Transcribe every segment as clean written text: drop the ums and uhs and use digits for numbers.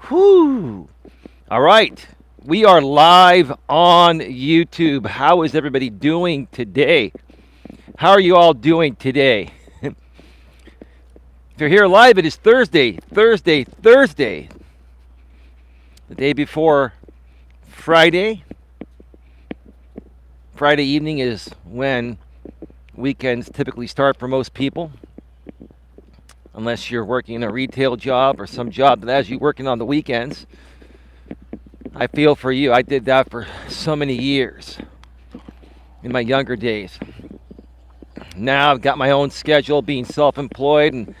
Whew. All right. We are live on YouTube. How is everybody doing today? How are you all doing today? If you're here live, it is Thursday. The day before Friday. Friday evening is when weekends typically start for most people. Unless you're working a retail job or some job that has you working on the weekends. I feel for you. I did that for so many years in my younger days. Now I've got my own schedule, being self-employed, and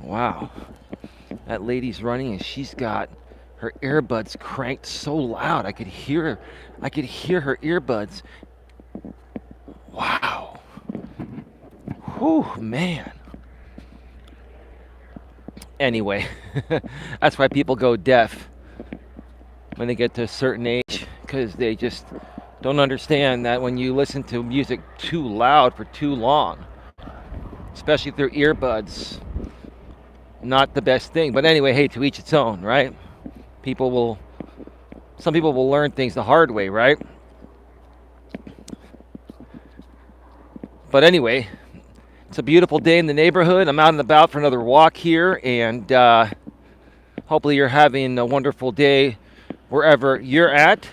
wow, that lady's running and she's got her earbuds cranked so loud I could hear her earbuds. Wow. Whew, man. Anyway, that's why people go deaf when they get to a certain age, because they just don't understand that when you listen to music too loud for too long, especially if they're earbuds, not the best thing. But anyway, hey, to each its own, right? Some people will learn things the hard way, right? But anyway, it's a beautiful day in the neighborhood. I'm out and about for another walk here, and hopefully you're having a wonderful day wherever you're at.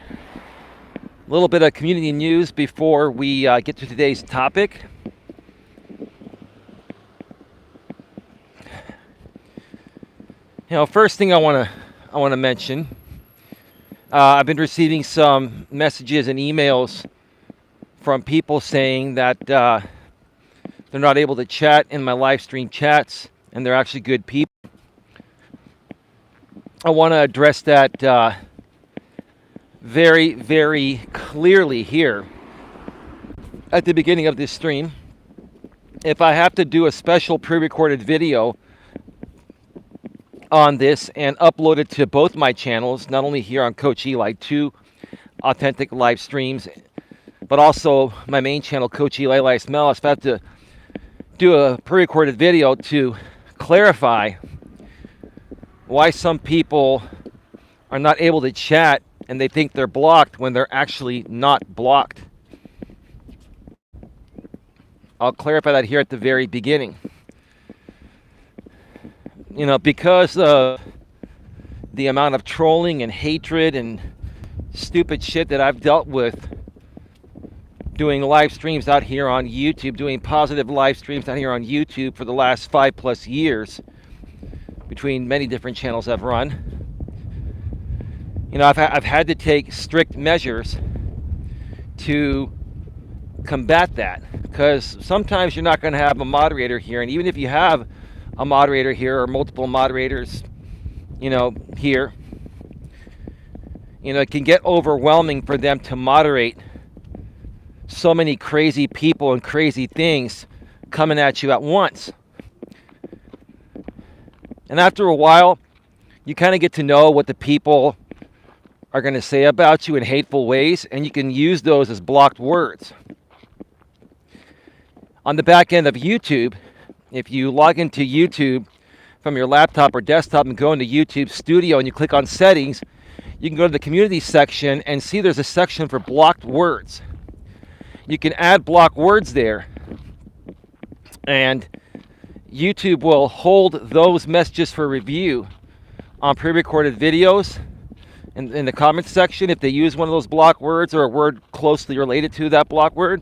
A little bit of community news before we get to today's topic. First thing I want to mention. I've been receiving some messages and emails from people saying that they're not able to chat in my live stream chats, and they're actually good people. I want to address that very, very clearly here at the beginning of this stream. If I have to do a special pre-recorded video on this and upload it to both my channels, not only here on Coach Eli, 2 authentic live streams, but also my main channel, Coach Eli, Elias Melas, if I have to do a pre-recorded video to clarify why some people are not able to chat and they think they're blocked when they're actually not blocked. I'll clarify that here at the very beginning. Because of the amount of trolling and hatred and stupid shit that I've dealt with doing live streams out here on YouTube, doing positive live streams out here on YouTube for the last 5+ years, between many different channels I've run. I've had to take strict measures to combat that, because sometimes you're not going to have a moderator here, and even if you have a moderator here or multiple moderators, here, it can get overwhelming for them to moderate so many crazy people and crazy things coming at you at once. And after a while, you kind of get to know what the people are going to say about you in hateful ways, and you can use those as blocked words. On the back end of YouTube, if you log into YouTube from your laptop or desktop and go into YouTube Studio and you click on settings, you can go to the community section and see there's a section for blocked words. You can add block words there, and YouTube will hold those messages for review on pre-recorded videos in the comments section if they use one of those block words or a word closely related to that block word.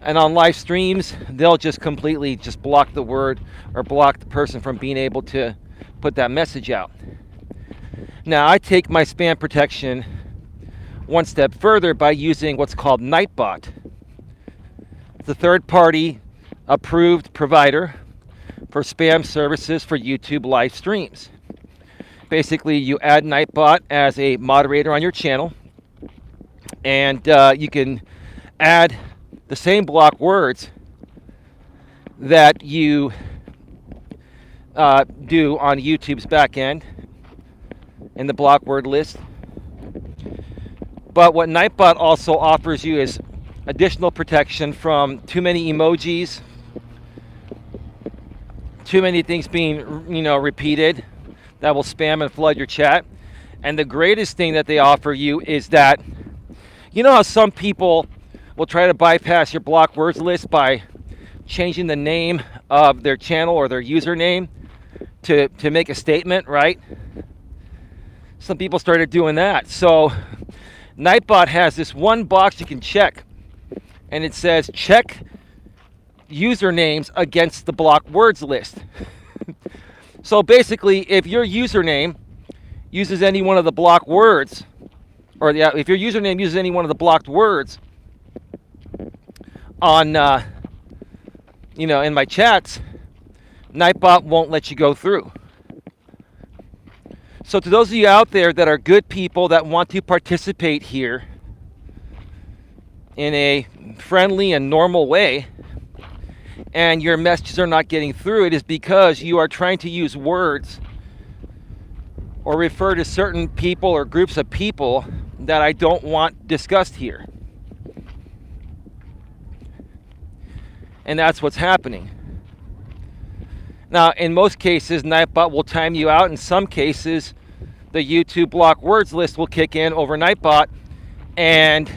And on live streams, they'll just completely block the word or block the person from being able to put that message out. Now, I take my spam protection one step further by using what's called Nightbot. The third-party approved provider for spam services for YouTube live streams. Basically, you add Nightbot as a moderator on your channel, and you can add the same block words that you do on YouTube's back end in the block word list. But what Nightbot also offers you is additional protection from too many emojis, too many things being, repeated, that will spam and flood your chat. And the greatest thing that they offer you is that, you know how some people will try to bypass your blocked words list by changing the name of their channel or their username to make a statement, right? Some people started doing that. So Nightbot has this one box you can check, and it says check usernames against the blocked words list. So basically, if your username uses any one of the blocked words, or if your username uses any one of the blocked words on, in my chats, Nightbot won't let you go through. So to those of you out there that are good people that want to participate here in a friendly and normal way, and your messages are not getting through, it is because you are trying to use words or refer to certain people or groups of people that I don't want discussed here. And that's what's happening. Now, in most cases, Nightbot will time you out. In some cases, the YouTube block words list will kick in over Nightbot, and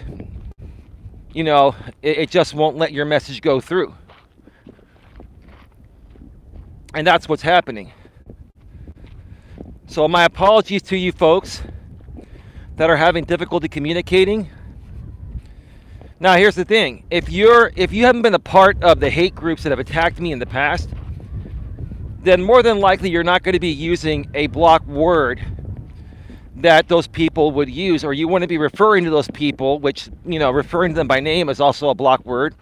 it just won't let your message go through. And that's what's happening. So my apologies to you folks that are having difficulty communicating. Now here's the thing. If you haven't been a part of the hate groups that have attacked me in the past, then more than likely you're not going to be using a block word that those people would use, or you wouldn't be referring to those people, which, referring to them by name is also a block word.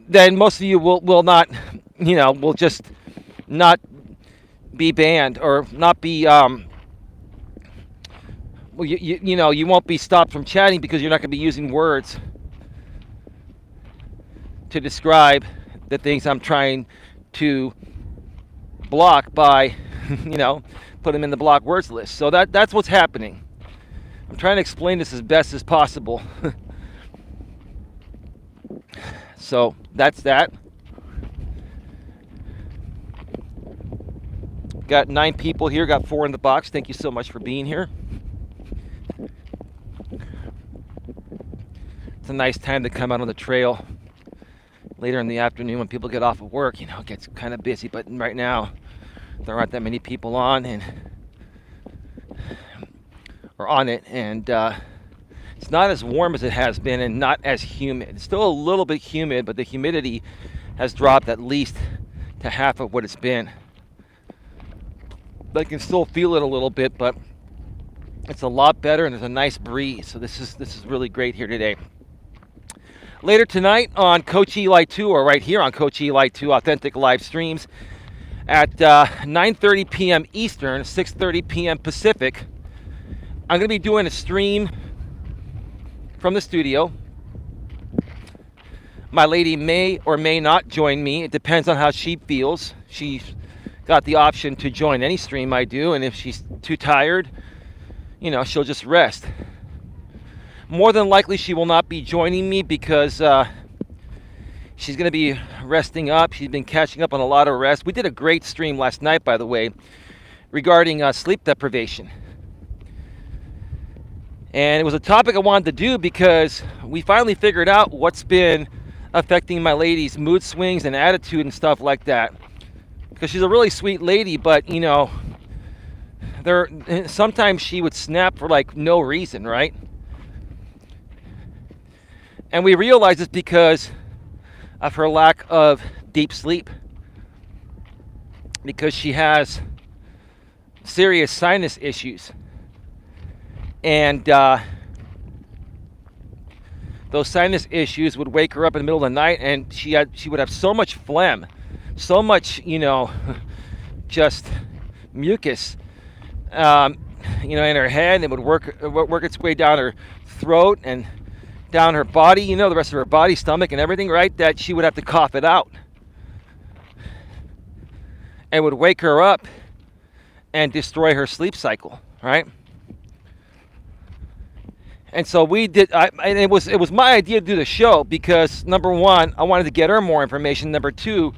Then most of you will not, will just not be banned or not be, you won't be stopped from chatting because you're not going to be using words to describe the things I'm trying to block by, put them in the block words list. So that's what's happening. I'm trying to explain this as best as possible. So that's that. Got 9 people here, got 4 in the box. Thank you so much for being here. It's a nice time to come out on the trail later in the afternoon when people get off of work. It gets kind of busy, but right now there aren't that many people on it, and it's not as warm as it has been and not as humid. It's still a little bit humid, but the humidity has dropped at least to half of what it's been. I can still feel it a little bit, but it's a lot better, and there's a nice breeze. So this is really great here today. Later tonight on Coach Eli 2, or right here on Coach Eli 2 Authentic Live Streams at 9:30 p.m. Eastern, 6:30 p.m. Pacific, I'm going to be doing a stream from the studio. My lady may or may not join me. It depends on how she feels. She's got the option to join any stream I do, and if she's too tired, she'll just rest. More than likely, she will not be joining me because she's going to be resting up. She's been catching up on a lot of rest. We did a great stream last night, by the way, regarding sleep deprivation. And it was a topic I wanted to do because we finally figured out what's been affecting my lady's mood swings and attitude and stuff like that. Because she's a really sweet lady, but, sometimes she would snap for no reason, right? And we realized it's because of her lack of deep sleep. Because she has serious sinus issues. And those sinus issues would wake her up in the middle of the night, and she would have so much phlegm, so much, just mucus, in her head. It would work its way down her throat and down her body, the rest of her body, stomach and everything, right? That she would have to cough it out. And would wake her up and destroy her sleep cycle, right? And so we did, and it was my idea to do the show because, number one, I wanted to get her more information. Number two,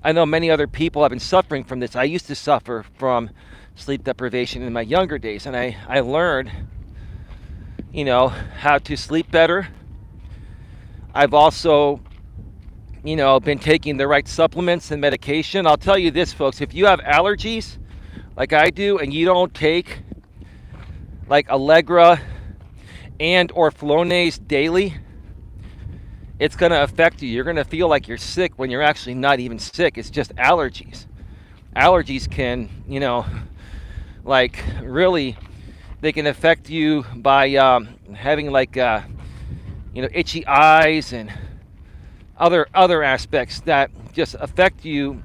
I know many other people have been suffering from this. I used to suffer from sleep deprivation in my younger days, and I learned, how to sleep better. I've also, been taking the right supplements and medication. I'll tell you this, folks, if you have allergies like I do and you don't take like Allegra and or Flonase daily, it's going to affect you. You're going to feel like you're sick when you're actually not even sick. It's just allergies. Allergies can, really, they can affect you by having itchy eyes and other aspects that just affect you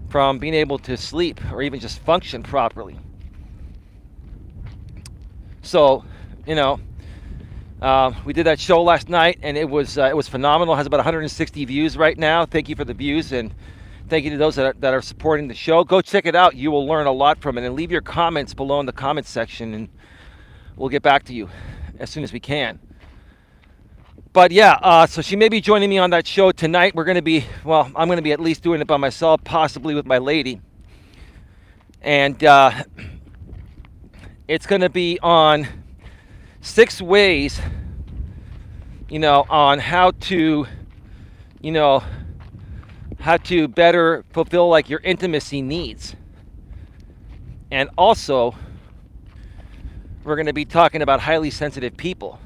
from being able to sleep or even just function properly. So, we did that show last night, and it was phenomenal. It has about 160 views right now. Thank you for the views, and thank you to those that are supporting the show. Go check it out. You will learn a lot from it, and leave your comments below in the comments section, and we'll get back to you as soon as we can. But yeah, so she may be joining me on that show tonight. I'm going to be at least doing it by myself, possibly with my lady. And it's going to be on 6 ways, on how to better fulfill like your intimacy needs. And also, we're going to be talking about highly sensitive people.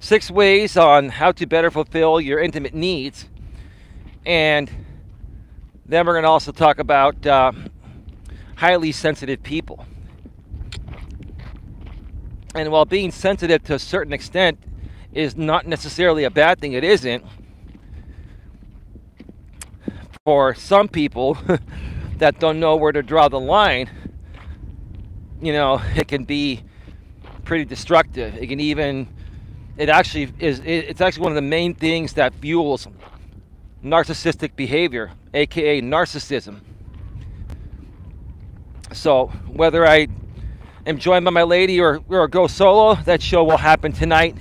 6 ways on how to better fulfill your intimate needs. And then we're going to also talk about highly sensitive people. And while being sensitive to a certain extent is not necessarily a bad thing, it isn't. For some people that don't know where to draw the line, it can be pretty destructive. It's actually one of the main things that fuels narcissistic behavior, aka narcissism. So whether I am joined by my lady or go solo, that show will happen tonight,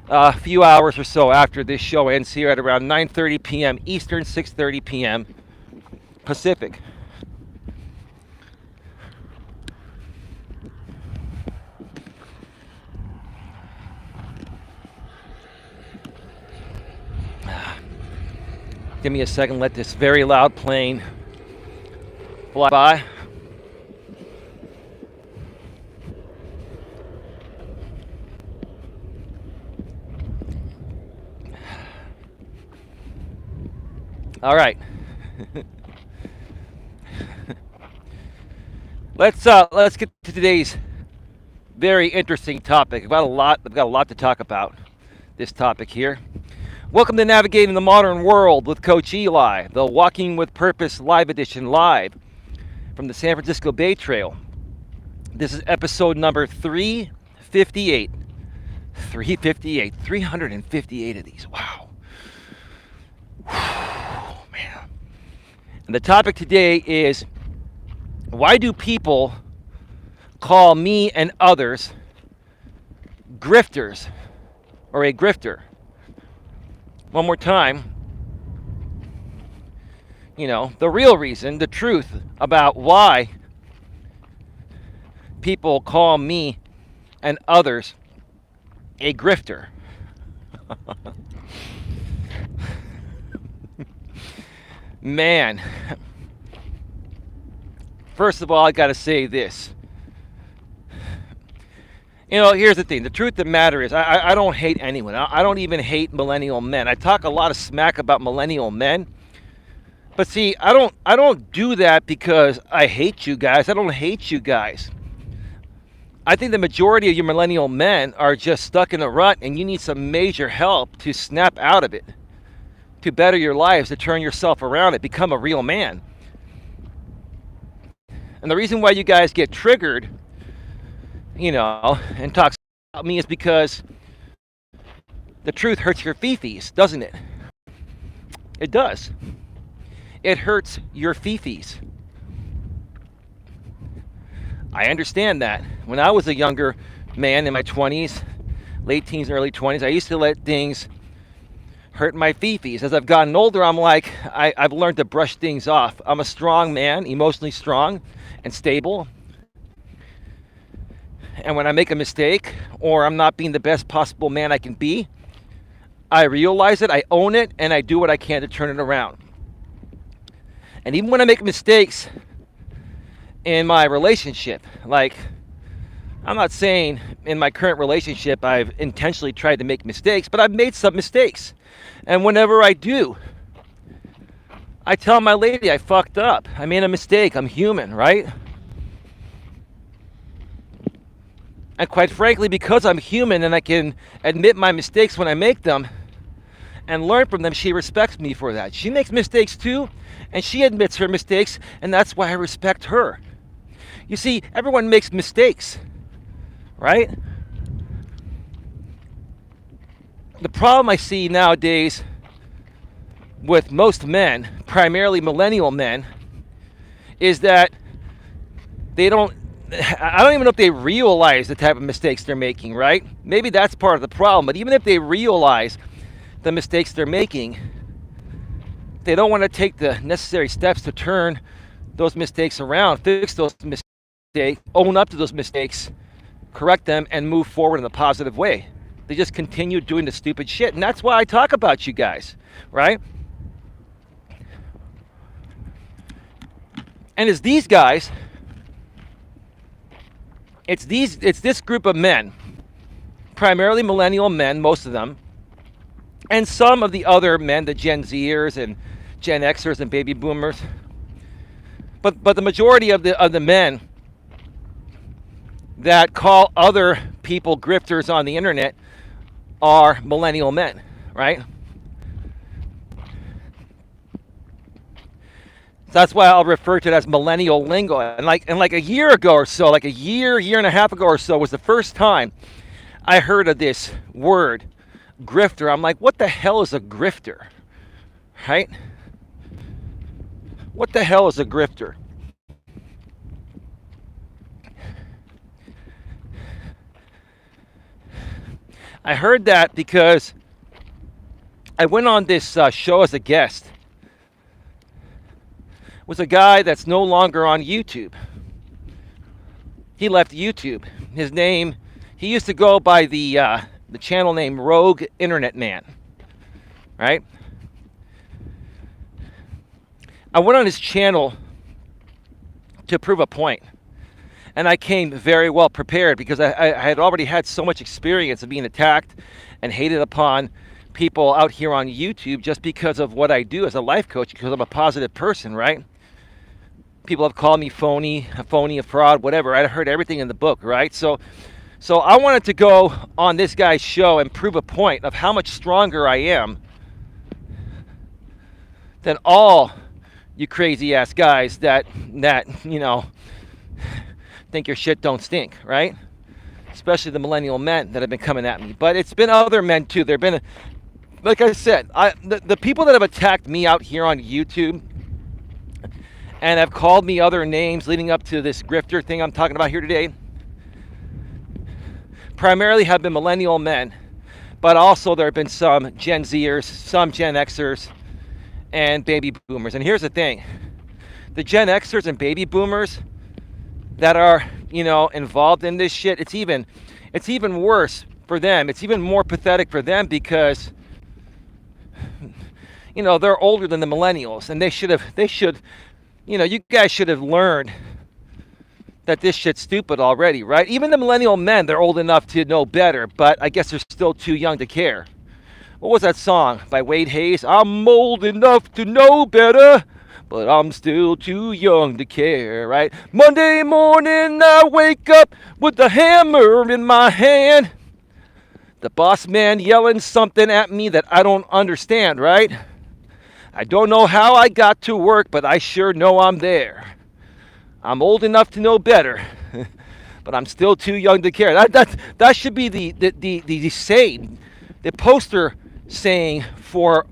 a few hours or so after this show ends here at around 9:30 p.m. Eastern, 6:30 p.m. Pacific. Give me a second, let this very loud plane fly by. All right. Let's get to today's very interesting topic. I've got a lot to talk about this topic here. Welcome to Navigating the Modern World with Coach Eli, the Walking with Purpose Live Edition, live from the San Francisco Bay Trail. This is episode number 358. 358 of these. Wow. Man. And the topic today is, why do people call me and others grifters or a grifter? One more time, the real reason, the truth about why people call me and others a grifter. Man, first of all, I got to say this. Here's the thing. The truth of the matter is, I don't hate anyone. I don't even hate millennial men. I talk a lot of smack about millennial men. But see, I don't do that because I hate you guys. I don't hate you guys. I think the majority of you millennial men are just stuck in a rut, and you need some major help to snap out of it, to better your lives, to turn yourself around and become a real man. And the reason why you guys get triggered, and talks about me is because the truth hurts your fifis, doesn't it? It does. It hurts your fifis. I understand that. When I was a younger man in my 20s, late teens, early 20s, I used to let things hurt my fifis. As I've gotten older, I'm like, I've learned to brush things off. I'm a strong man, emotionally strong and stable. And when I make a mistake or I'm not being the best possible man I can be, I realize it, I own it, and I do what I can to turn it around. And even when I make mistakes in my relationship, like, I'm not saying in my current relationship I've intentionally tried to make mistakes, but I've made some mistakes. And whenever I do, I tell my lady I fucked up. I made a mistake. I'm human, right? And quite frankly, because I'm human and I can admit my mistakes when I make them and learn from them, she respects me for that. She makes mistakes too, and she admits her mistakes, and that's why I respect her. You see, everyone makes mistakes, right? The problem I see nowadays with most men, primarily millennial men, is that I don't even know if they realize the type of mistakes they're making, right? Maybe that's part of the problem, but even if they realize the mistakes they're making, they don't want to take the necessary steps to turn those mistakes around, fix those mistakes, own up to those mistakes, correct them, and move forward in a positive way. They just continue doing the stupid shit, and that's why I talk about you guys, right? And it's these guys, it's this group of men, primarily millennial men, most of them, and some of the other men, the Gen Zers and Gen Xers and baby boomers. But the majority of the men that call other people grifters on the internet are millennial men, right? So that's why I'll refer to it as millennial lingo. And like a year ago or so, like a year and a half ago or so, was the first time I heard of this word, grifter. I'm like, what the hell is a grifter? Right? What the hell is a grifter? I heard that because I went on this show as a guest. It was a guy that's no longer on YouTube. He left YouTube. His name, he used to go by the channel name Rogue Internet Man, right? I went on his channel to prove a point. And I came very well prepared because I had already had so much experience of being attacked and hated upon people out here on YouTube just because of what I do as a life coach, because I'm a positive person, right? People have called me phony, a fraud, whatever. I heard everything in the book, right? So I wanted to go on this guy's show and prove a point of how much stronger I am than all you crazy ass guys that you know, think your shit don't stink, right? Especially the millennial men that have been coming at me. But it's been other men too. There have been, like I said, the people that have attacked me out here on YouTube and have called me other names leading up to this grifter thing I'm talking about here today, primarily have been millennial men, but also there have been some Gen Zers, some Gen Xers, and baby boomers. And here's the thing. The Gen Xers and baby boomers that are, you know, involved in this shit, it's even worse for them. It's even more pathetic for them because, you know, they're older than the millennials, and they should, you know, you guys should have learned that this shit's stupid already, right? Even the millennial men, they're old enough to know better, but I guess they're still too young to care. What was that song by Wade Hayes? I'm old enough to know better, but I'm still too young to care, right? Monday morning I wake up with the hammer in my hand. The boss man yelling something at me that I don't understand, right? I don't know how I got to work, but I sure know I'm there. I'm old enough to know better, but I'm still too young to care. That should be the saying, the poster saying for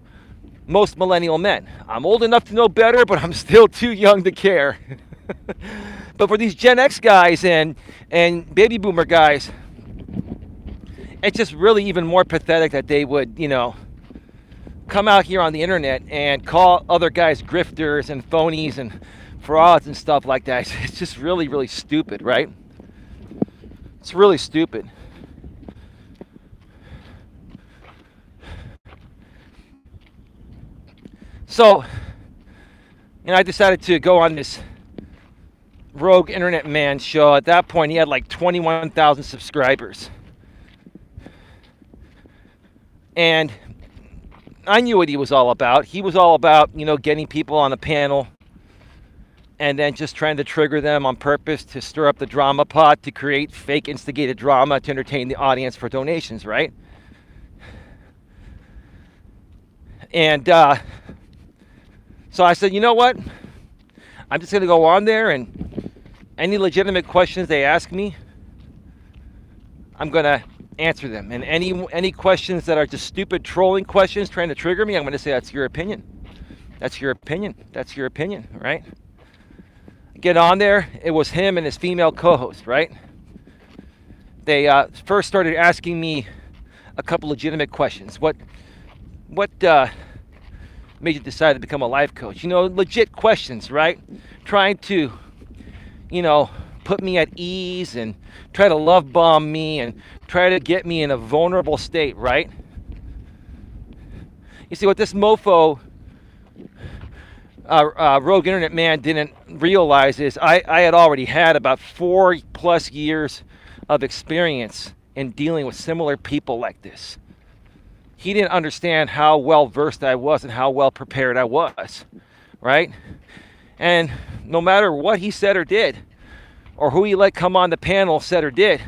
most millennial men. I'm old enough to know better, but I'm still too young to care. But for these Gen X guys and baby boomer guys, it's just really even more pathetic that they would, you know, come out here on the internet and call other guys grifters and phonies and frauds and stuff like that. It's just really, really stupid, right? It's really stupid. So, I decided to go on this Rogue Internet Man show. At that point, he had like 21,000 subscribers. And I knew what he was all about. He was all about, getting people on a panel and then just trying to trigger them on purpose to stir up the drama pot, to create fake instigated drama, to entertain the audience for donations, right? And so I said, you know what? I'm just going to go on there, and any legitimate questions they ask me, I'm going to answer them. And any questions that are just stupid trolling questions trying to trigger me, I'm going to say, that's your opinion. That's your opinion. That's your opinion, right? Get on there. It was him and his female co-host, right? They first started asking me a couple legitimate questions. What made you decide to become a life coach? Legit questions, right? Trying to, put me at ease and try to love bomb me and try to get me in a vulnerable state, right? You see, what this mofo, Rogue Internet Man, didn't realize is I had already had about 4+ years of experience in dealing with similar people like this. He didn't understand how well versed I was and how well prepared I was, right? And no matter what he said or did, or who he let come on the panel said or did,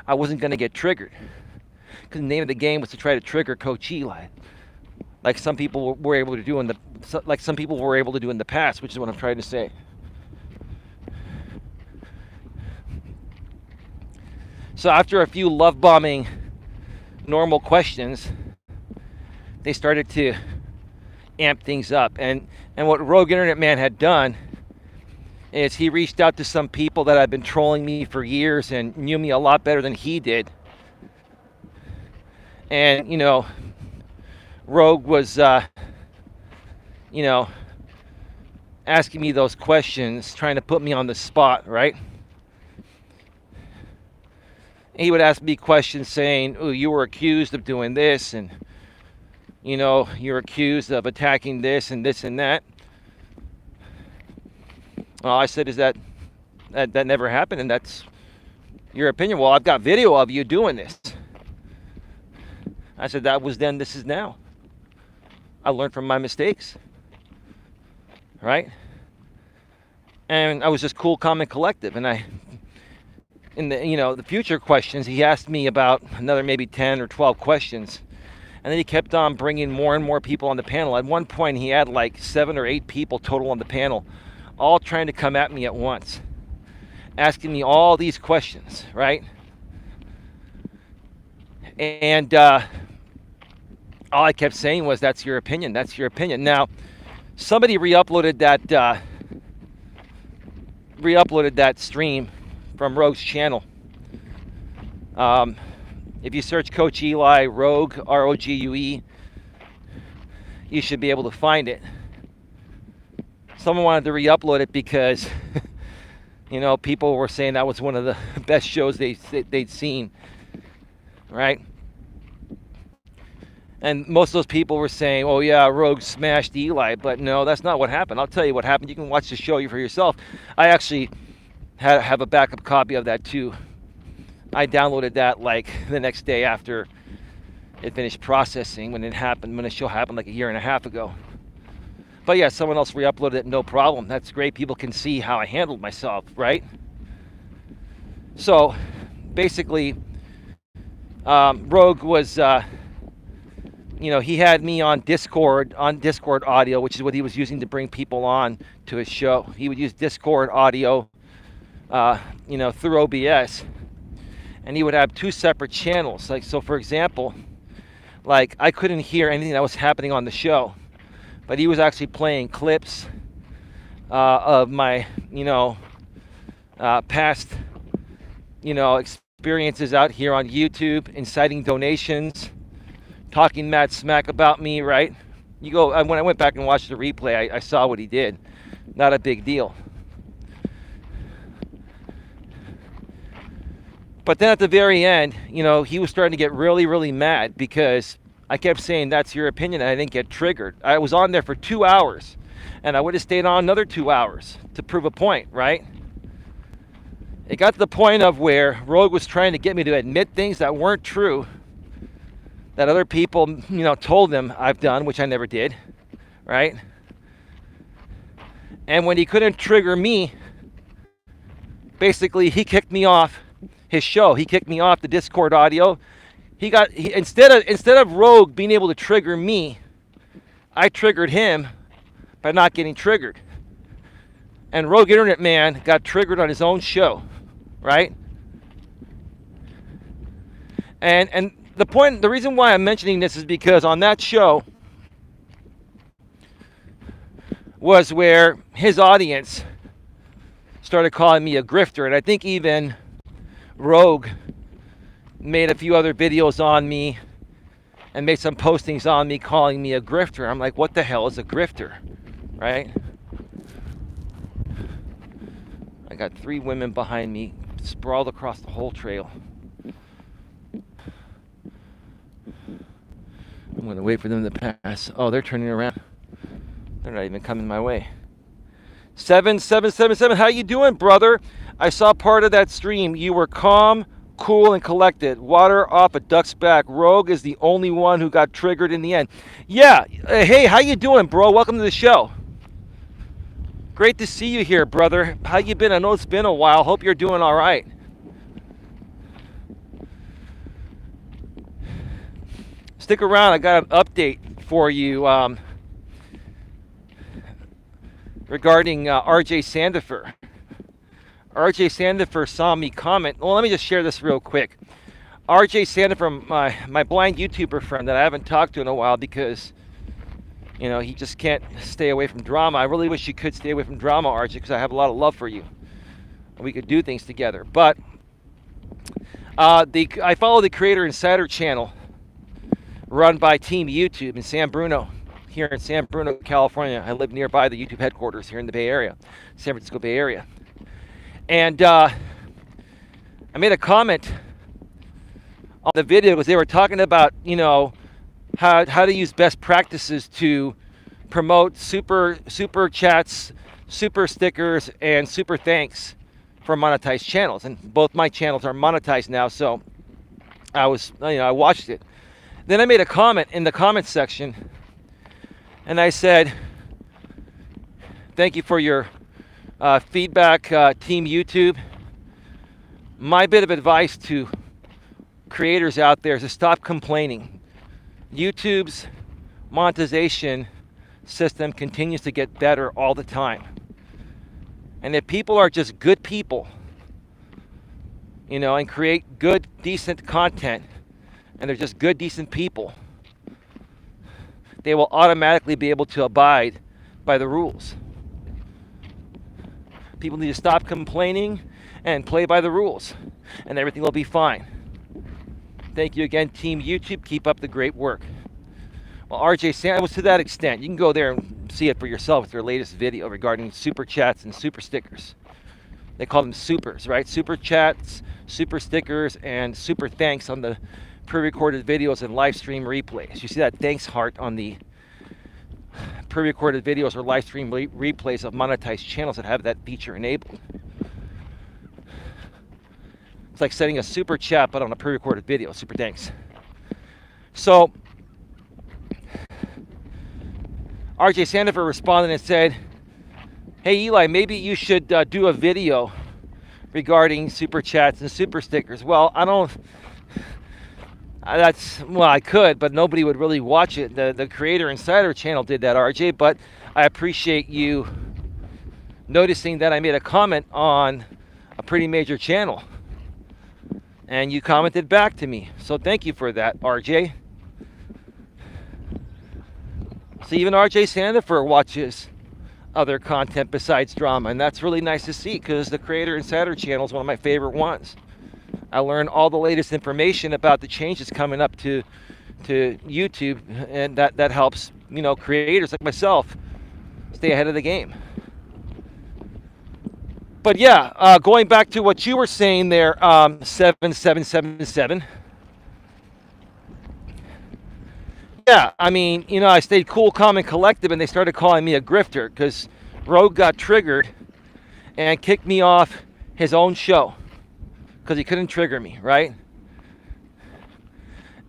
I wasn't going to get triggered. Because the name of the game was to try to trigger Coach Eli, like some people were able to do in the past, which is what I'm trying to say. So after a few love bombing normal questions, they started to amp things up. And what Rogue Internet Man had done is he reached out to some people that had been trolling me for years and knew me a lot better than he did. And, Rogue was, asking me those questions, trying to put me on the spot, right? He would ask me questions saying, oh, you were accused of doing this, and, you're accused of attacking this and this and that. Well, I said, is that never happened, and that's your opinion? Well, I've got video of you doing this. I said, that was then, this is now. I learned from my mistakes, right? And I was just cool, calm, and collective. And in the future questions, he asked me about another maybe 10 or 12 questions. And then he kept on bringing more and more people on the panel. At one point, he had like 7 or 8 people total on the panel, all trying to come at me at once, asking me all these questions, right? And all I kept saying was, that's your opinion, that's your opinion. Now, somebody re-uploaded that stream from Rogue's channel. If you search Coach Eli Rogue, R-O-G-U-E, you should be able to find it. Someone wanted to re-upload it because people were saying that was one of the best shows they'd seen, right? And most of those people were saying, oh yeah, Rogue smashed Eli, but no, that's not what happened. I'll tell you what happened. You can watch the show for yourself. I actually have a backup copy of that too. I downloaded that like the next day after it finished processing when the show happened like a year and a half ago. But yeah, someone else re-uploaded it, no problem. That's great. People can see how I handled myself, right? So basically, Rogue was, he had me on Discord audio, which is what he was using to bring people on to his show. He would use Discord audio, through OBS, and he would have 2 separate channels. Like, so for example, like I couldn't hear anything that was happening on the show, but he was actually playing clips of my, past, experiences out here on YouTube, inciting donations, talking mad smack about me, right? You go, when I went back and watched the replay, I saw what he did. Not a big deal. But then at the very end, you know, he was starting to get really, really mad because I kept saying, that's your opinion, and I didn't get triggered. I was on there for 2 hours, and I would have stayed on another 2 hours to prove a point, right? It got to the point of where Rogue was trying to get me to admit things that weren't true, that other people, you know, told him I've done, which I never did, right? And when he couldn't trigger me, basically he kicked me off his show. He kicked me off the Discord audio. Instead of Rogue being able to trigger me, I triggered him by not getting triggered. And Rogue Internet Man got triggered on his own show, right? And the reason why I'm mentioning this is because on that show was where his audience started calling me a grifter, and I think even Rogue made a few other videos on me and made some postings on me calling me a grifter. I'm like, what the hell is a grifter, right? I got 3 women behind me sprawled across the whole trail. I'm going to wait for them to pass. Oh, they're turning around. They're not even coming my way. 7777, how you doing, brother? I saw part of that stream. You were calm, cool, and collected. Water off a duck's back. Rogue is the only one who got triggered in the end. Yeah. Hey, how you doing, bro? Welcome to the show. Great to see you here, brother. How you been? I know it's been a while. Hope you're doing all right. Stick around. I got an update for you regarding RJ Sandifer. RJ Sandifer saw me comment. Well, let me just share this real quick. RJ Sandifer, my blind YouTuber friend that I haven't talked to in a while because, you know, he just can't stay away from drama. I really wish you could stay away from drama, RJ, because I have a lot of love for you. And we could do things together. But I follow the Creator Insider channel run by Team YouTube in San Bruno, here in San Bruno, California. I live nearby the YouTube headquarters here in the Bay Area, San Francisco Bay Area. And I made a comment on the video because they were talking about, you know, how to use best practices to promote super chats, super stickers, and super thanks for monetized channels. And both my channels are monetized now, so I watched it. Then I made a comment in the comment section, and I said, thank you for your feedback, Team YouTube. My bit of advice to creators out there is to stop complaining. YouTube's monetization system continues to get better all the time. And if people are just good people, you know, and create good, decent content, and they're just good, decent people, they will automatically be able to abide by the rules. People need to stop complaining and play by the rules, and everything will be fine. Thank you again, Team YouTube. Keep up the great work. Well, RJ Sanders was to that extent. You can go there and see it for yourself with their latest video regarding super chats and super stickers. They call them supers, right? Super chats, super stickers, and super thanks on the pre-recorded videos and live stream replays. You see that thanks heart on the pre-recorded videos or live stream replays of monetized channels that have that feature enabled. It's like sending a super chat but on a pre-recorded video. Super thanks. So RJ Sandifer responded and said, hey Eli, maybe you should do a video regarding super chats and super stickers. Well, I could, but nobody would really watch it. The Creator Insider channel did that, RJ, but I appreciate you noticing that I made a comment on a pretty major channel. And you commented back to me. So thank you for that, RJ. So even RJ Sandifer watches other content besides drama, and that's really nice to see because the Creator Insider channel is one of my favorite ones. I learn all the latest information about the changes coming up to YouTube, and that helps creators like myself stay ahead of the game. But yeah, going back to what you were saying there, 7777. Yeah, I mean, I stayed cool, calm, and collective, and they started calling me a grifter because Rogue got triggered and kicked me off his own show because he couldn't trigger me, right?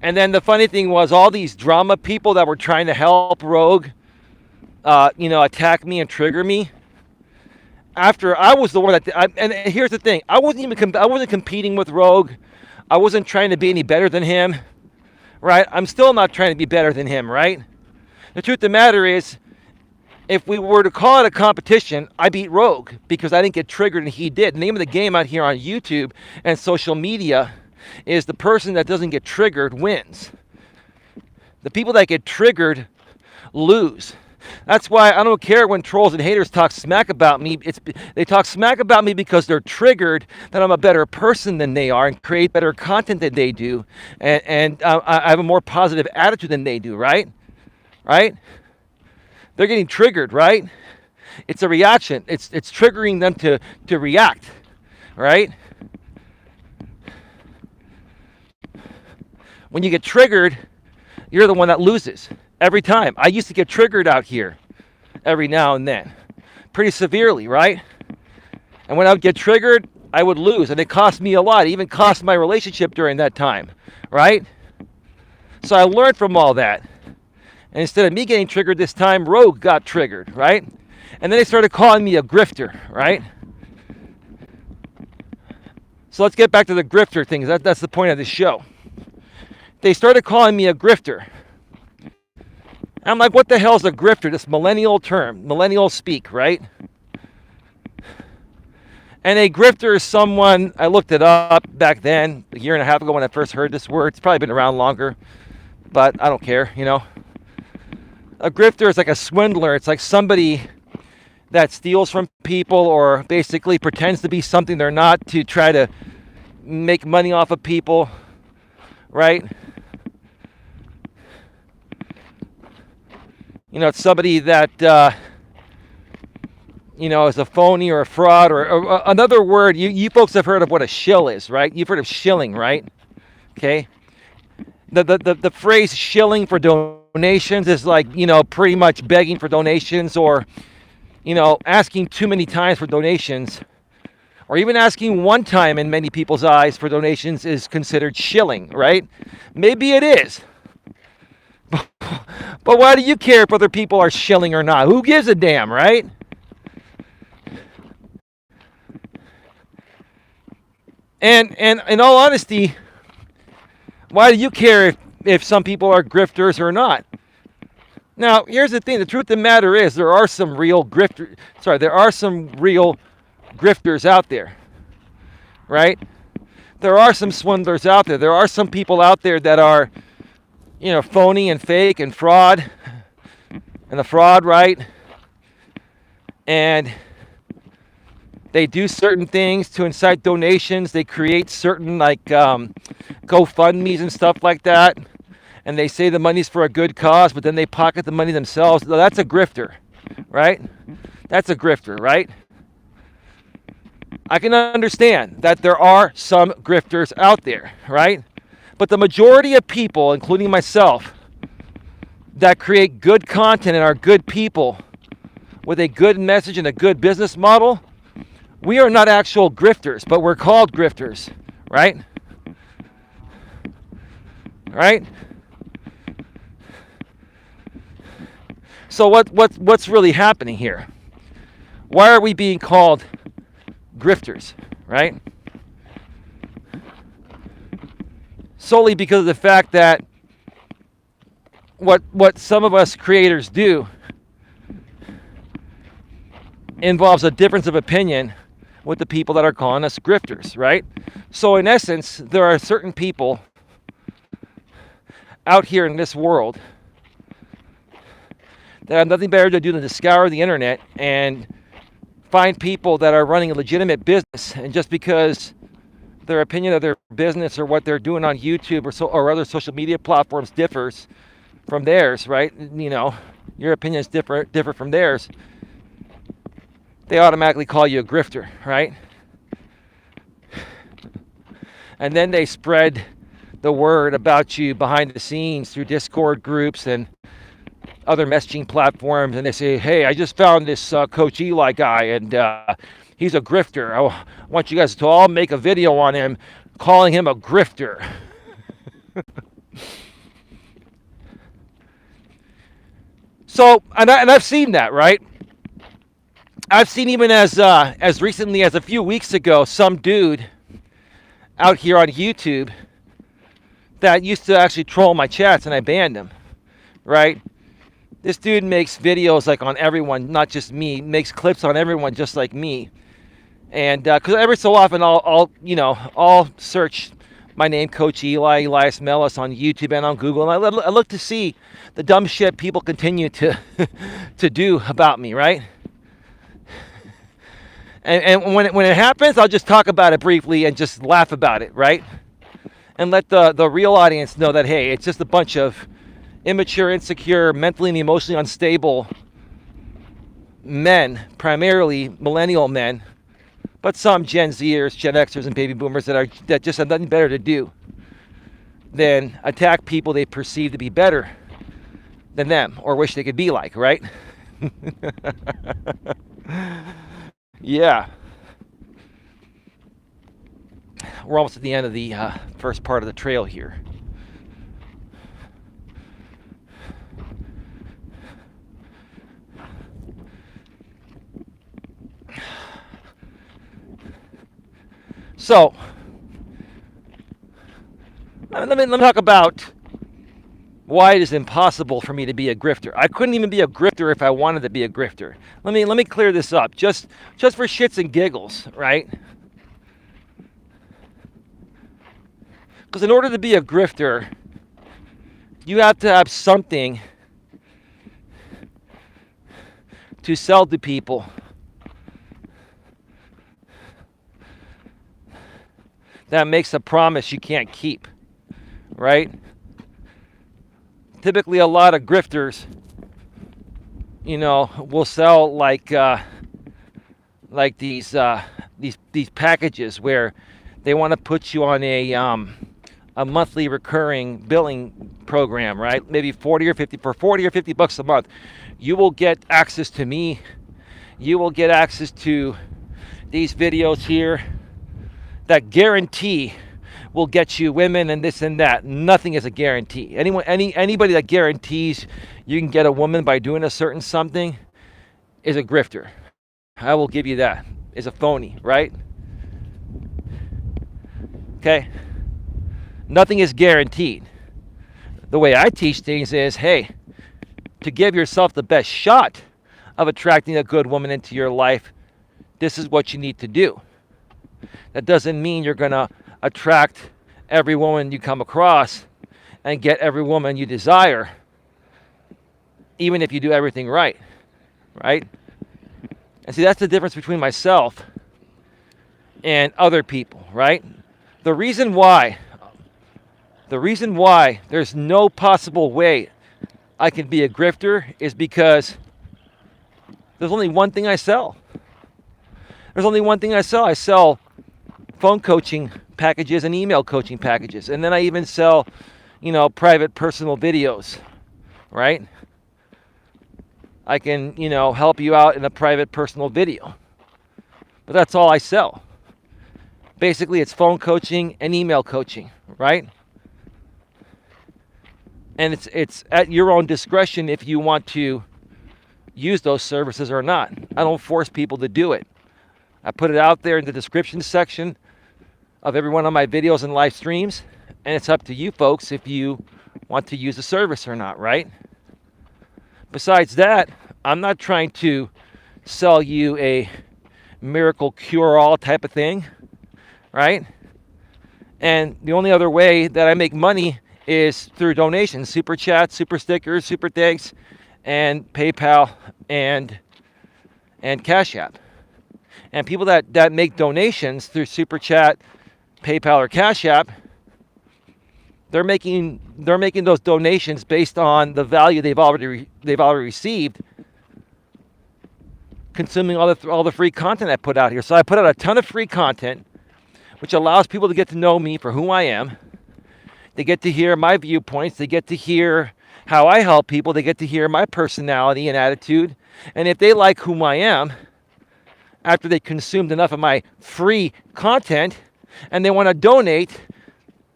And then the funny thing was, all these drama people that were trying to help Rogue, attack me and trigger me. After I was the one that, and here's the thing, I wasn't competing with Rogue. I wasn't trying to be any better than him. Right? I'm still not trying to be better than him, right? The truth of the matter is, if we were to call it a competition, I beat Rogue because I didn't get triggered and he did. The name of the game out here on YouTube and social media is the person that doesn't get triggered wins. The people that get triggered lose. That's why I don't care when trolls and haters talk smack about me. They talk smack about me because they're triggered that I'm a better person than they are and create better content than they do. And I have a more positive attitude than they do, right? Right? They're getting triggered, right? It's a reaction. It's triggering them to react, right? When you get triggered, you're the one that loses. Every time. I used to get triggered out here every now and then. Pretty severely, right? And when I would get triggered, I would lose. And it cost me a lot. It even cost my relationship during that time, right? So I learned from all that. And instead of me getting triggered this time, Rogue got triggered, right? And then they started calling me a grifter, right? So let's get back to the grifter thing. That's the point of this show. They started calling me a grifter. I'm like, what the hell is a grifter? This millennial term, millennial speak, right? And a grifter is someone, I looked it up back then, a year and a half ago when I first heard this word. It's probably been around longer, but I don't care, A grifter is like a swindler. It's like somebody that steals from people or basically pretends to be something they're not to try to make money off of people, right? It's somebody that, is a phony or a fraud or another word. You folks have heard of what a shill is, right? You've heard of shilling, right? Okay. The phrase shilling for donations is like, pretty much begging for donations or, asking too many times for donations or even asking one time in many people's eyes for donations is considered shilling, right? Maybe it is. But why do you care if other people are shilling or not? Who gives a damn, right? And in all honesty, why do you care if some people are grifters or not? Now, here's the thing. The truth of the matter is there are some real grifters out there, right? There are some swindlers out there. There are some people out there that are phony and fake and fraud, and the fraud, right? And they do certain things to incite donations. They create certain GoFundMes and stuff like that. And they say the money's for a good cause, but then they pocket the money themselves. That's a grifter, right? That's a grifter, right? I can understand that there are some grifters out there, right? But the majority of people, including myself, that create good content and are good people with a good message and a good business model, we are not actual grifters, but we're called grifters, right? Right? So what's really happening here? Why are we being called grifters, right? Solely because of the fact that what some of us creators do involves a difference of opinion with the people that are calling us grifters, right? So in essence, there are certain people out here in this world that have nothing better to do than to scour the internet and find people that are running a legitimate business, and just because their opinion of their business or what they're doing on YouTube or other social media platforms differs from theirs, right? Your opinion is different from theirs. They automatically call you a grifter, right? And then they spread the word about you behind the scenes through Discord groups and other messaging platforms, and they say, hey, I just found this Coach Eli guy, and he's a grifter. I want you guys to all make a video on him, calling him a grifter. So, and I've seen that, right? I've seen even as recently as a few weeks ago, some dude out here on YouTube that used to actually troll my chats, and I banned him, right? This dude makes videos like on everyone, not just me, makes clips on everyone just like me. And because every so often I'll search my name, Coach Eli, Elias Melas, on YouTube and on Google, and I look to see the dumb shit people continue to to do about me, right? And when it happens, I'll just talk about it briefly and just laugh about it, right? And let the real audience know that, hey, it's just a bunch of immature, insecure, mentally and emotionally unstable men, primarily millennial men, but some Gen Zers, Gen Xers, and baby boomers that just have nothing better to do than attack people they perceive to be better than them or wish they could be like, right? Yeah. We're almost at the end of the first part of the trail here. So, let me talk about why it is impossible for me to be a grifter. I couldn't even be a grifter if I wanted to be a grifter. Let me clear this up, just for shits and giggles, right? Because in order to be a grifter, you have to have something to sell to people that makes a promise you can't keep, right? Typically, a lot of grifters, will sell like these packages where they want to put you on a monthly recurring billing program, right? Maybe 40 or 50 bucks a month. You will get access to me. You will get access to these videos here that guarantee will get you women and this and that. Nothing is a guarantee. Anybody that guarantees you can get a woman by doing a certain something is a grifter. I will give you that. Is a phony, right? Okay? Nothing is guaranteed. The way I teach things is, hey, to give yourself the best shot of attracting a good woman into your life, this is what you need to do. That doesn't mean you're going to attract every woman you come across and get every woman you desire, even if you do everything right, right? And see, that's the difference between myself and other people, right? The reason why there's no possible way I can be a grifter is because there's only one thing I sell. There's only one thing I sell. I sell phone coaching packages and email coaching packages. And then I even sell, private personal videos, right? I can, help you out in a private personal video. But that's all I sell. Basically, it's phone coaching and email coaching, right? And it's at your own discretion if you want to use those services or not. I don't force people to do it. I put it out there in the description section of every one of my videos and live streams, and it's up to you folks if you want to use the service or not, right? Besides that, I'm not trying to sell you a miracle cure-all type of thing, right? And the only other way that I make money is through donations, super chats, super stickers, super thanks, and PayPal and Cash App. And people that make donations through super chat, PayPal, or Cash App, They're making those donations based on the value they've already received, consuming all the free content I put out here. So I put out a ton of free content, which allows people to get to know me for who I am. They get to hear my viewpoints. They get to hear how I help people. They get to hear my personality and attitude. And if they like who I am, after they consumed enough of my free content and they want to donate,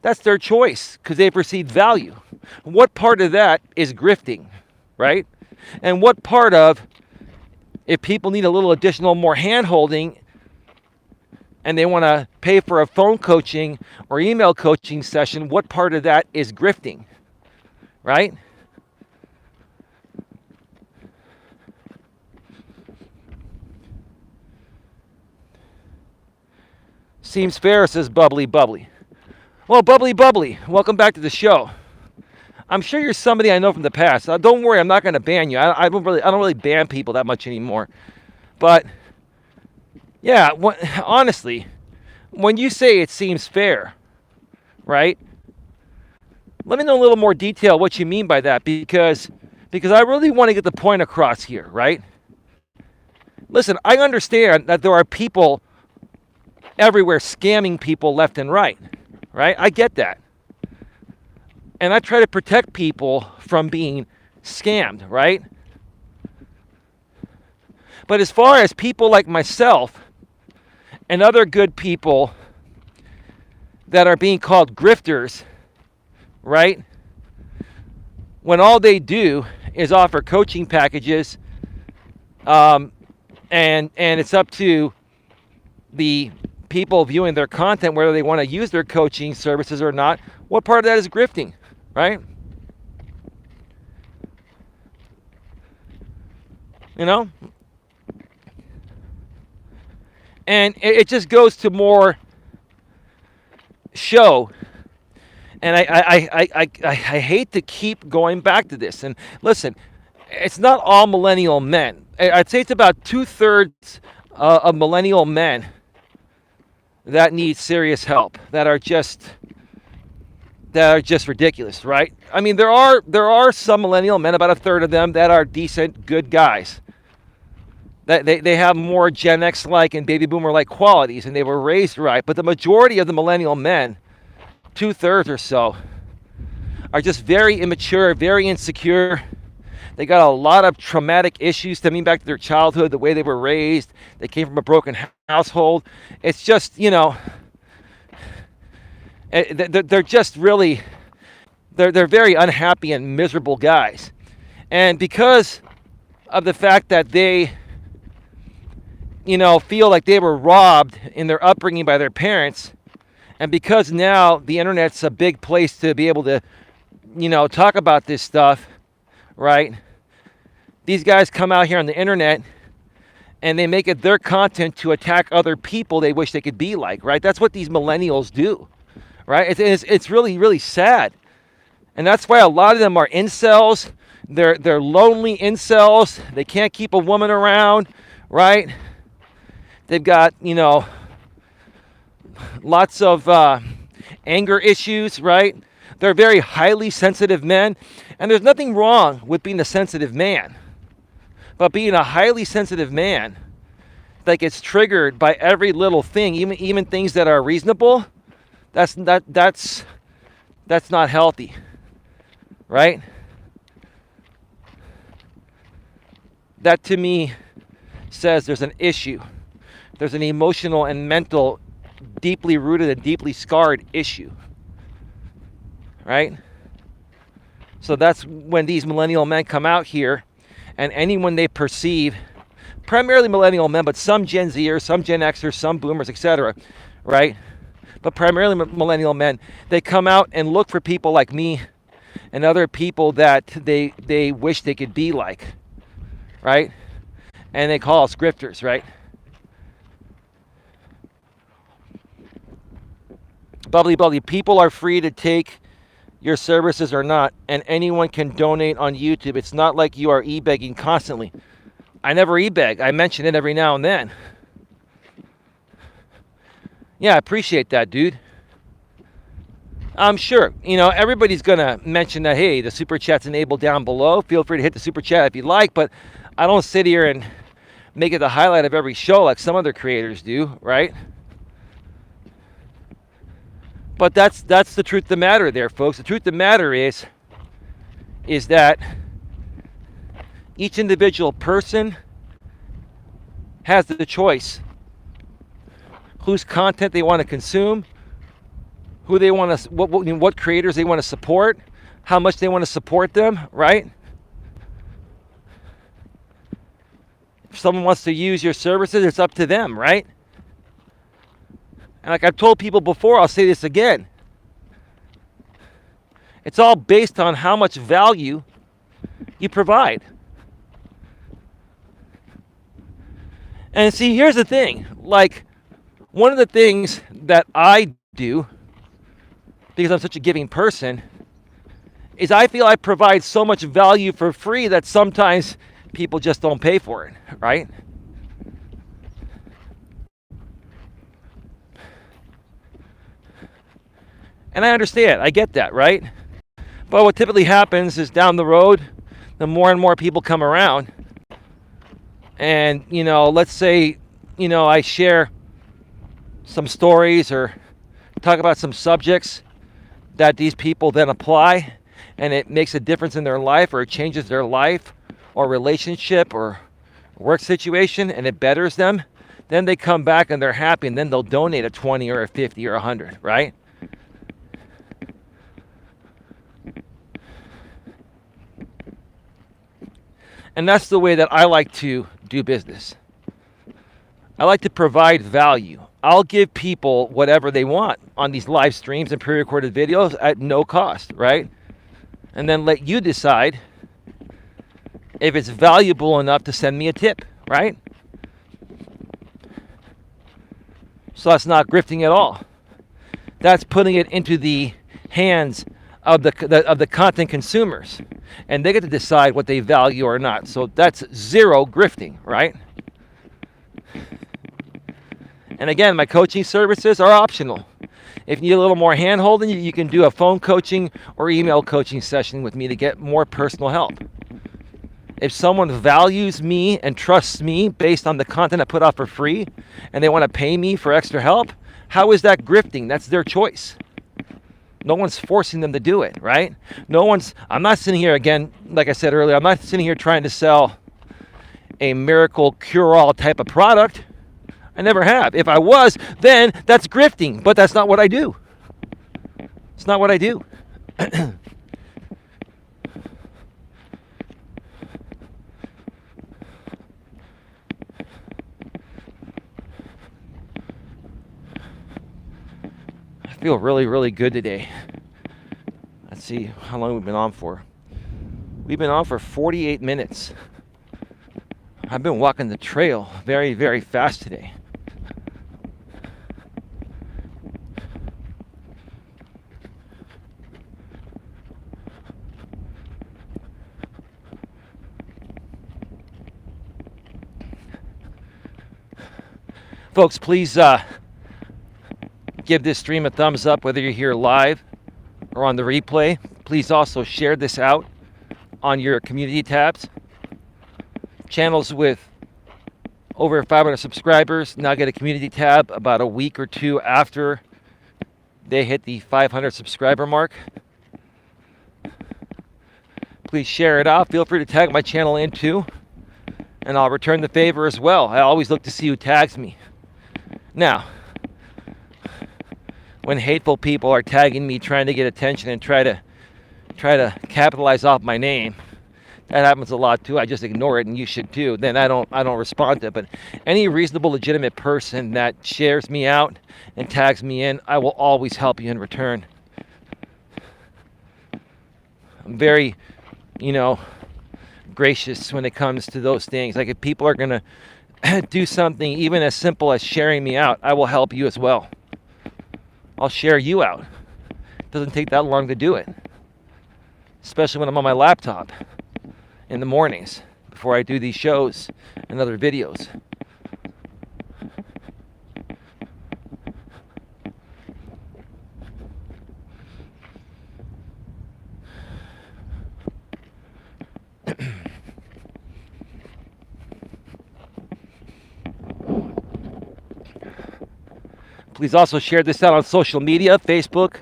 that's their choice because they've received value. What part of that is grifting, right? And what part of, if people need a little additional more hand-holding and they want to pay for a phone coaching or email coaching session, what part of that is grifting, right? Seems fair, says Bubbly Bubbly. Well, Bubbly Bubbly, welcome back to the show. I'm sure you're somebody I know from the past. Don't worry, I'm not going to ban you. I don't really ban people that much anymore. But yeah, honestly, when you say it seems fair, right? Let me know a little more detail what you mean by that, because I really want to get the point across here, right? Listen, I understand that there are people everywhere scamming people left and right? I get that. And I try to protect people from being scammed, right? But as far as people like myself and other good people that are being called grifters, right? When all they do is offer coaching packages, and it's up to the people viewing their content whether they want to use their coaching services or not. What part of that is grifting, right? You know? And it just goes to more show. And I hate to keep going back to this. And listen, it's not all millennial men. I'd say it's about 2/3 of millennial men that need serious help, that are just ridiculous, right? I mean, there are some millennial men, about 1/3 of them, that are decent, good guys. That they have more Gen X-like and baby boomer-like qualities, and they were raised right. But the majority of the millennial men, 2/3 or so, are just very immature, very insecure. They got a lot of traumatic issues stemming back to their childhood, the way they were raised. They came from a broken household. It's just, they're just really, they're very unhappy and miserable guys. And because of the fact that they, feel like they were robbed in their upbringing by their parents, and because now the internet's a big place to be able to, talk about this stuff, right? These guys come out here on the internet and they make it their content to attack other people they wish they could be like, right? That's what these millennials do, right? It's really, really sad. And that's why a lot of them are incels. They're lonely incels. They can't keep a woman around, right? They've got, lots of anger issues, right? They're very highly sensitive men. And there's nothing wrong with being a sensitive man. But being a highly sensitive man that gets triggered by every little thing, even things that are reasonable, that's not healthy, right? That to me says there's an issue. There's an emotional and mental, deeply rooted and deeply scarred issue, right? So that's when these millennial men come out here, and anyone they perceive, primarily millennial men, but some Gen Zers, some Gen Xers, some boomers, etc., right? But primarily millennial men, they come out and look for people like me and other people that they wish they could be like, right? And they call us grifters, right? Bubbly Bubbly, people are free to take your services or not, and anyone can donate on YouTube. It's not like you are e-begging constantly. I never e-beg. I mention it every now and then. Yeah, I appreciate that, dude. I'm sure, everybody's going to mention that, hey, the super chat's enabled down below. Feel free to hit the super chat if you like, but I don't sit here and make it the highlight of every show like some other creators do, right? But that's the truth of the matter there, folks. The truth of the matter is that each individual person has the choice whose content they want to consume, who they want to, what creators they want to support, how much they want to support them, right? If someone wants to use your services, it's up to them, right? And like I've told people before, I'll say this again. It's all based on how much value you provide. And see, here's the thing. Like, one of the things that I do, because I'm such a giving person, is I feel I provide so much value for free that sometimes people just don't pay for it, right? And I understand, I get that, right? But what typically happens is down the road, the more and more people come around, and, let's say, I share some stories or talk about some subjects that these people then apply, and it makes a difference in their life, or it changes their life or relationship or work situation, and it betters them. Then they come back and they're happy, and then they'll donate a 20 or a 50 or 100, right? And that's the way that I like to do business. I like to provide value. I'll give people whatever they want on these live streams and pre-recorded videos at no cost, right? And then let you decide if it's valuable enough to send me a tip, right? So that's not grifting at all. That's putting it into the hands of the content consumers, and they get to decide what they value or not. So that's zero grifting, right? And again, my coaching services are optional. If you need a little more hand-holding, you can do a phone coaching or email coaching session with me to get more personal help. If someone values me and trusts me based on the content I put out for free, and they want to pay me for extra help, how is that grifting? That's their choice. No one's forcing them to do it, right? I'm not sitting here, again, like I said earlier, I'm not sitting here trying to sell a miracle cure-all type of product. I never have. If I was, then that's grifting, but that's not what I do. It's not what I do. I feel really, really good today. Let's see how long we've been on for. We've been on for 48 minutes. I've been walking the trail very, very fast today. Folks, please give this stream a thumbs up, whether you're here live or on the replay. Please also share this out on your community tabs. Channels with over 500 subscribers now get a community tab about a week or two after they hit the 500 subscriber mark. Please share it out. Feel free to tag my channel in too, and I'll return the favor as well. I always look to see who tags me. Now, when hateful people are tagging me, trying to get attention and try to capitalize off my name, that happens a lot too. I just ignore it, and you should too. Then I don't respond to it. But any reasonable, legitimate person that shares me out and tags me in, I will always help you in return. I'm very, gracious when it comes to those things. Like, if people are gonna do something even as simple as sharing me out, I will help you as well. I'll share you out. It doesn't take that long to do it, especially when I'm on my laptop in the mornings before I do these shows and other videos. Please also share this out on social media, Facebook,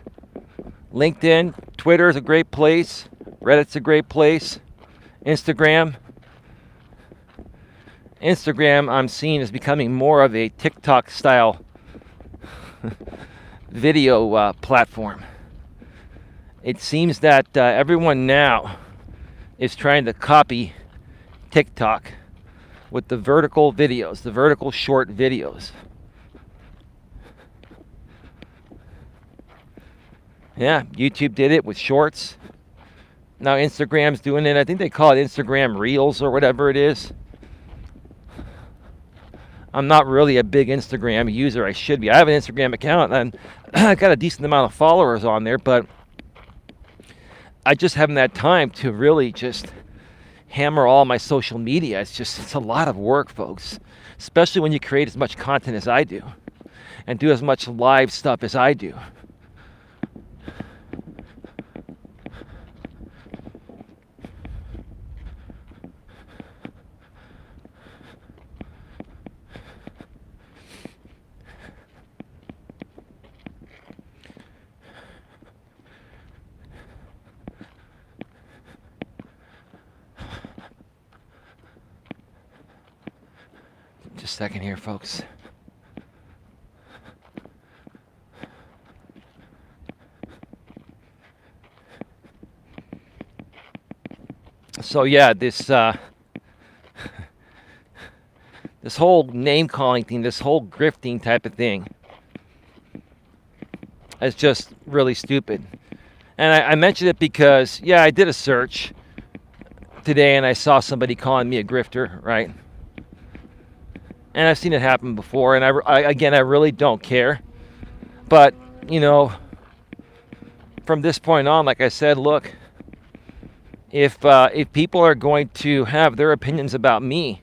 LinkedIn, Twitter is a great place, Reddit's a great place, Instagram. Instagram, I'm seeing, is becoming more of a TikTok style video platform. It seems that everyone now is trying to copy TikTok with the vertical videos, the vertical short videos. Yeah, YouTube did it with shorts. Now Instagram's doing it. I think they call it Instagram Reels or whatever it is. I'm not really a big Instagram user. I should be. I have an Instagram account and I got a decent amount of followers on there, but I just haven't had time to really just hammer all my social media. It's a lot of work, folks, especially when you create as much content as I do and do as much live stuff as I do. Just a second here, folks. So yeah, this this whole name calling thing, this whole grifting type of thing, is just really stupid. And I mentioned it because, yeah, I did a search today and I saw somebody calling me a grifter, right? And I've seen it happen before, and I really don't care. But, you know, from this point on, like I said, look, if people are going to have their opinions about me,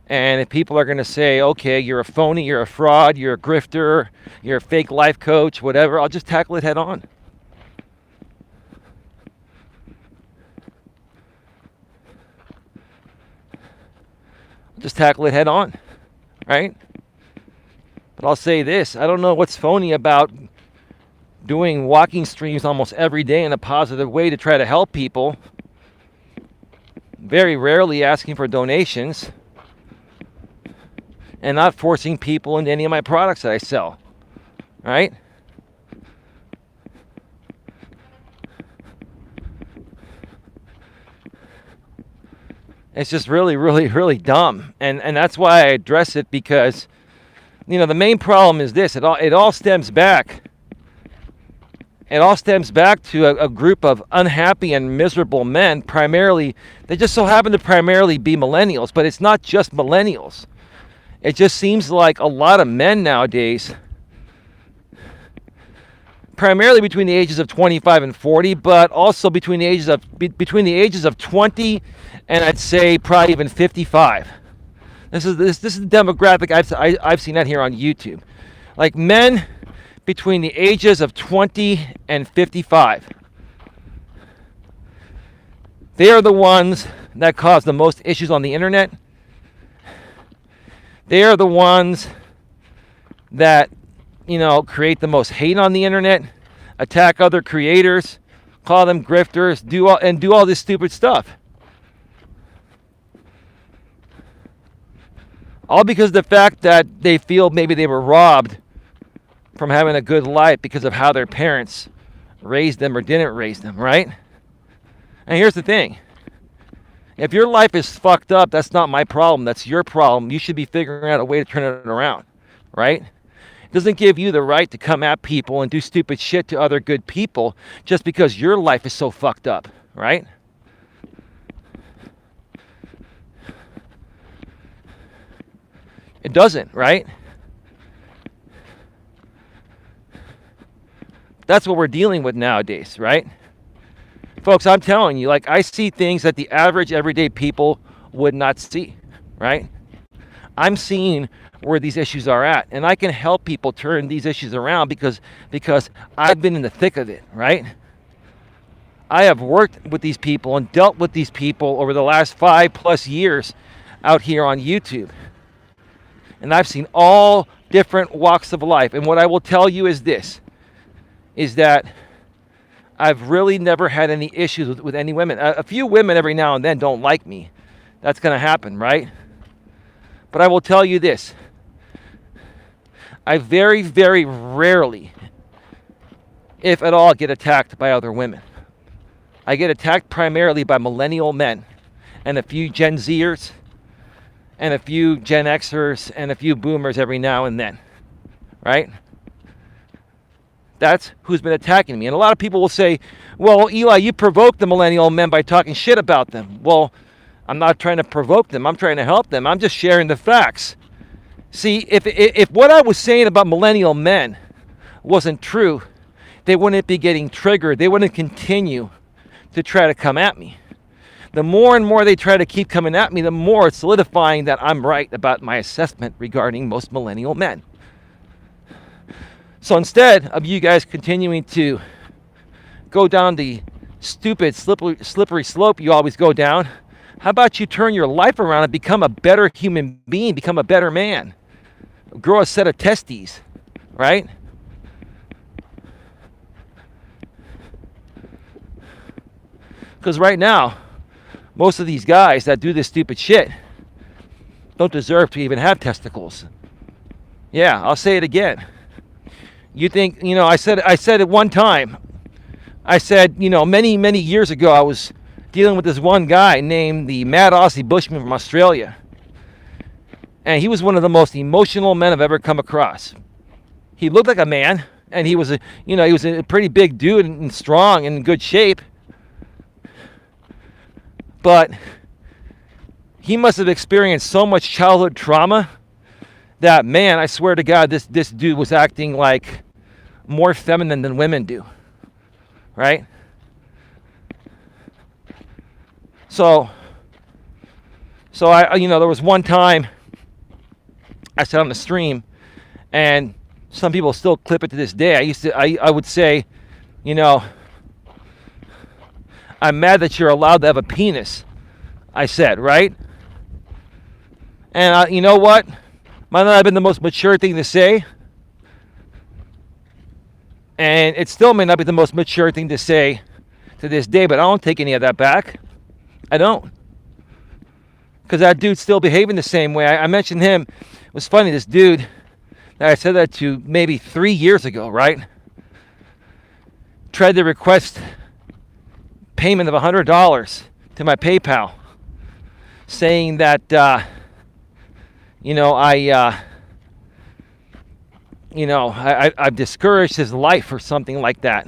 and if people are going to say, okay, you're a phony, you're a fraud, you're a grifter, you're a fake life coach, whatever, I'll just tackle it head on. Just tackle it head on, right? But I'll say this, I don't know what's phony about doing walking streams almost every day in a positive way to try to help people, very rarely asking for donations, and not forcing people into any of my products that I sell, right? It's just really, really, really dumb. And that's why I address it, because, you know, the main problem is this. It all stems back. It all stems back to a group of unhappy and miserable men. Primarily, they just so happen to primarily be millennials. But it's not just millennials. It just seems like a lot of men nowadays, primarily between the ages of 25 and 40, but also between the ages of 20 and I'd say probably even 55. This is the demographic I've seen out here on YouTube. Like men between the ages of 20 and 55. They are the ones that cause the most issues on the internet. They are the ones that, you know, create the most hate on the internet, attack other creators, call them grifters, do all this stupid stuff. All because of the fact that they feel maybe they were robbed from having a good life because of how their parents raised them or didn't raise them, right? And here's the thing. If your life is fucked up, that's not my problem. That's your problem. You should be figuring out a way to turn it around, right? It doesn't give you the right to come at people and do stupid shit to other good people just because your life is so fucked up, right? It doesn't, right? That's what we're dealing with nowadays, right? Folks, I'm telling you, like, I see things that the average everyday people would not see, right? I'm seeing where these issues are at, and I can help people turn these issues around because I've been in the thick of it, right? I have worked with these people and dealt with these people over the last 5+ years out here on YouTube. And I've seen all different walks of life. And what I will tell you is this, is that I've really never had any issues with any women. A few women every now and then don't like me. That's going to happen, right? But I will tell you this. I very, very rarely, if at all, get attacked by other women. I get attacked primarily by millennial men and a few Gen Zers and a few Gen Xers and a few boomers every now and then, right? That's who's been attacking me. And a lot of people will say, well, Eli, you provoked the millennial men by talking shit about them. Well, I'm not trying to provoke them. I'm trying to help them. I'm just sharing the facts. See, if what I was saying about millennial men wasn't true, they wouldn't be getting triggered. They wouldn't continue to try to come at me. The more and more they try to keep coming at me, the more it's solidifying that I'm right about my assessment regarding most millennial men. So instead of you guys continuing to go down the stupid, slippery slope you always go down, how about you turn your life around and become a better human being, become a better man, grow a set of testes, right? Because right now, most of these guys that do this stupid shit don't deserve to even have testicles. Yeah, I'll say it again. You think, I said it one time. I said, many years ago, I was dealing with this one guy named the Mad Aussie Bushman from Australia. And he was one of the most emotional men I've ever come across. He looked like a man, and he was a pretty big dude and strong and in good shape. But he must have experienced so much childhood trauma that, man, I swear to God, this dude was acting like more feminine than women do, right? So I, there was one time I said on the stream, and some people still clip it to this day. I would say, I'm mad that you're allowed to have a penis, I said, right? And you know what? Might not have been the most mature thing to say. And it still may not be the most mature thing to say to this day, but I don't take any of that back. I don't. Because that dude's still behaving the same way. I mentioned him. It was funny, this dude that I said that to maybe 3 years ago, right? Tried to request payment of $100 to my PayPal, saying that, I've discouraged his life or something like that.